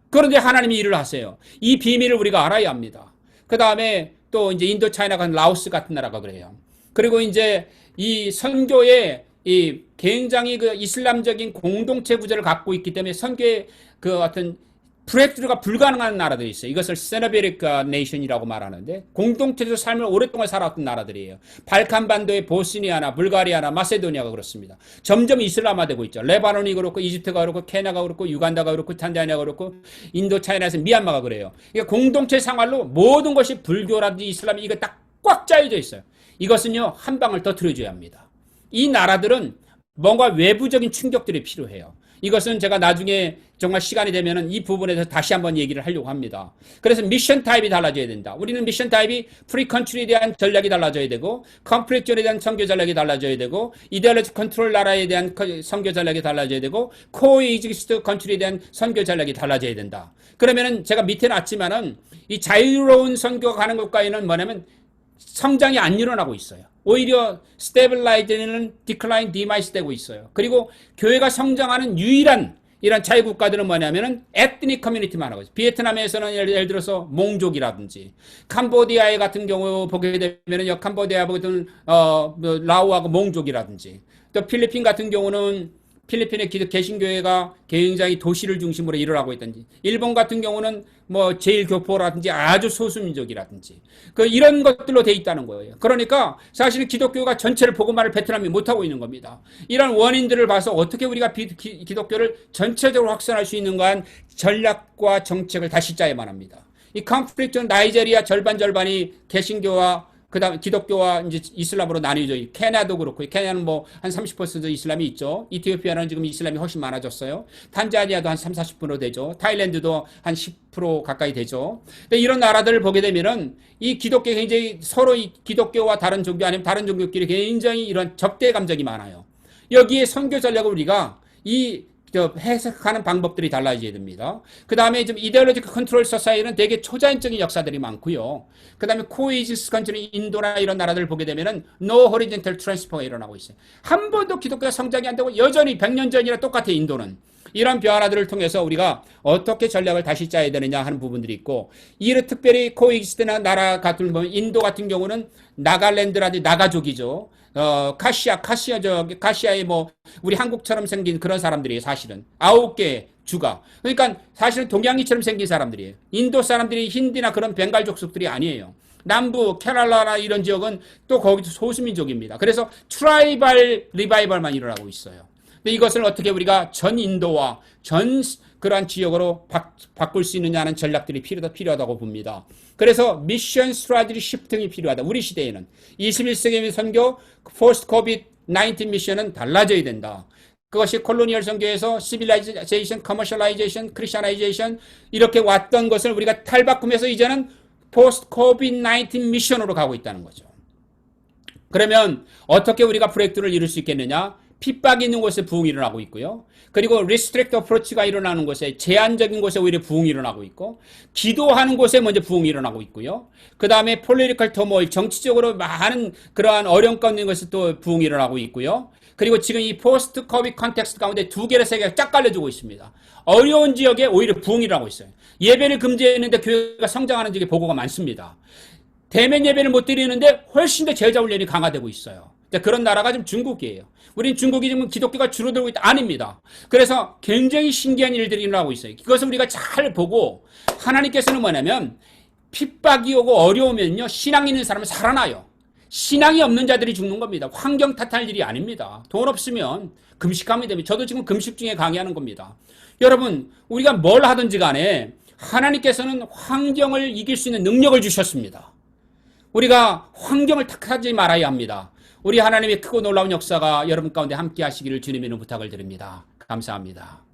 그런데 하나님이 일을 하세요. 이 비밀을 우리가 알아야 합니다. 그 다음에 또 이제 인도 차이나가 라오스 같은 나라가 그래요. 그리고 이제 이 선교의 이 굉장히 그 이슬람적인 공동체 구조를 갖고 있기 때문에 선교의 그 어떤 브레이크트루가 불가능한 나라들이 있어요. 이것을 세너베릭 네이션이라고 말하는데 공동체적 삶을 오랫동안 살아왔던 나라들이에요. 발칸반도의 보스니아나 불가리아나 마세도니아가 그렇습니다. 점점 이슬람화되고 있죠. 레바논이 그렇고 이집트가 그렇고 케냐가 그렇고 유간다가 그렇고 탄자니아가 그렇고 인도 차이나에서 미얀마가 그래요. 그러니까 공동체 생활로 모든 것이 불교라든지 이슬람이 이거 딱 꽉 짜여져 있어요. 이것은요 한 방을 터뜨려줘야 합니다. 이 나라들은 뭔가 외부적인 충격들이 필요해요. 이것은 제가 나중에 정말 시간이 되면은 이 부분에서 다시 한번 얘기를 하려고 합니다. 그래서 미션 타입이 달라져야 된다. 우리는 미션 타입이 프리컨트리에 대한 전략이 달라져야 되고, 컴플렉션에 대한 선교 전략이 달라져야 되고, 이데올로지 컨트롤 나라에 대한 선교 전략이 달라져야 되고, 코에이지스트 컨트리에 대한 선교 전략이 달라져야 된다. 그러면은 제가 밑에 놨지만은 이 자유로운 선교가 가는 것과는 뭐냐면 성장이 안 일어나고 있어요. 오히려 스테빌라이즈는 디클라인, 디마이스 되고 있어요. 그리고 교회가 성장하는 유일한 이런 자유국가들은 뭐냐면은 에트닉 커뮤니티만 하고 있어요. 베트남에서는 예를 들어서 몽족이라든지, 캄보디아의 같은 경우 보게 되면은 캄보디아 보거든 라오하고 몽족이라든지, 또 필리핀 같은 경우는 필리핀의 개신교회가 굉장히 도시를 중심으로 일어나고 있든지, 일본 같은 경우는 뭐 제일교포라든지 아주 소수민족이라든지 이런 것들로 돼 있다는 거예요. 그러니까 사실 기독교가 전체를 복음화를 베트남이 못하고 있는 겁니다. 이런 원인들을 봐서 어떻게 우리가 기독교를 전체적으로 확산할 수 있는가 한 전략과 정책을 다시 짜야만 합니다. 이 컨플릭트는 나이제리아 절반이 개신교와 그 다음에 기독교와 이제 이슬람으로 나뉘어져 있고, 케냐도 그렇고, 케냐는 뭐 한 30% 이슬람이 있죠. 이티오피아는 지금 이슬람이 훨씬 많아졌어요. 탄자니아도 한 30-40% 되죠. 타일랜드도 한 10% 가까이 되죠. 근데 이런 나라들을 보게 되면은 이 기독교 굉장히 서로 이 기독교와 다른 종교 아니면 다른 종교끼리 굉장히 이런 적대 감정이 많아요. 여기에 선교 전략을 우리가 해석하는 방법들이 달라져야 됩니다. 그 다음에 좀 이데올로지컬 컨트롤 소사이는 되게 초자연적인 역사들이 많고요. 그 다음에 코에이지스 컨트리 인도나 이런 나라들을 보게 되면은 노 호리젠탈 트랜스퍼가 일어나고 있어요. 한 번도 기독교가 성장이 안 되고 여전히 100년 전이랑 똑같아요. 인도는. 이런 변화들을 통해서 우리가 어떻게 전략을 다시 짜야 되느냐 하는 부분들이 있고, 이를 특별히 코에이지스트나 나라 같은 보면 인도 같은 경우는 나갈랜드라든지 나가족이죠. 카시아의 뭐, 우리 한국처럼 생긴 그런 사람들이에요, 사실은. 9개 주가. 그러니까 사실은 동양인처럼 생긴 사람들이에요. 인도 사람들이 힌디나 그런 벵갈 족속들이 아니에요. 남부, 케랄라나 이런 지역은 또 거기도 소수민족입니다. 그래서 트라이벌 리바이벌만 일어나고 있어요. 근데 이것을 어떻게 우리가 전 인도와 전 그러한 지역으로 바꿀 수 있느냐는 전략들이 필요하다고 봅니다. 그래서 미션 스트라테지 시프팅이 필요하다. 우리 시대에는 21세기 선교 포스트 코비드 19 미션은 달라져야 된다. 그것이 콜로니얼 선교에서 시빌라이제이션, 커머셜라이제이션, 크리스천라이제이션 이렇게 왔던 것을 우리가 탈바꿈해서 이제는 포스트 코비드 19 미션으로 가고 있다는 거죠. 그러면 어떻게 우리가 브레이크를 이룰 수 있겠느냐? 핍박이 있는 곳에 부흥이 일어나고 있고요. 그리고 리스트릭트 어프로치가 일어나는 곳에, 제한적인 곳에 오히려 부흥이 일어나고 있고, 기도하는 곳에 먼저 부흥이 일어나고 있고요. 그 다음에 폴리티컬 터모일, 정치적으로 많은 그러한 어려움 가운데 것에 또 부흥이 일어나고 있고요. 그리고 지금 이 포스트 코비드 컨텍스트 가운데 두 개의 세계가 쫙 깔려주고 있습니다. 어려운 지역에 오히려 부흥이 일어나고 있어요. 예배를 금지했는데 교회가 성장하는 지역에 보고가 많습니다. 대면 예배를 못 드리는데 훨씬 더 제자 훈련이 강화되고 있어요. 그런 나라가 지금 중국이에요. 우린 중국이 지금 기독교가 줄어들고 있다. 아닙니다. 그래서 굉장히 신기한 일들이 일어나고 있어요. 그것을 우리가 잘 보고, 하나님께서는 뭐냐면 핍박이 오고 어려우면요 신앙 있는 사람은 살아나요. 신앙이 없는 자들이 죽는 겁니다. 환경 탓할 일이 아닙니다. 돈 없으면 금식하면 됩니다. 저도 지금 금식 중에 강의하는 겁니다. 여러분, 우리가 뭘 하든지 간에 하나님께서는 환경을 이길 수 있는 능력을 주셨습니다. 우리가 환경을 탓하지 말아야 합니다. 우리 하나님의 크고 놀라운 역사가 여러분 가운데 함께 하시기를 주님의 이름으로 부탁을 드립니다. 감사합니다.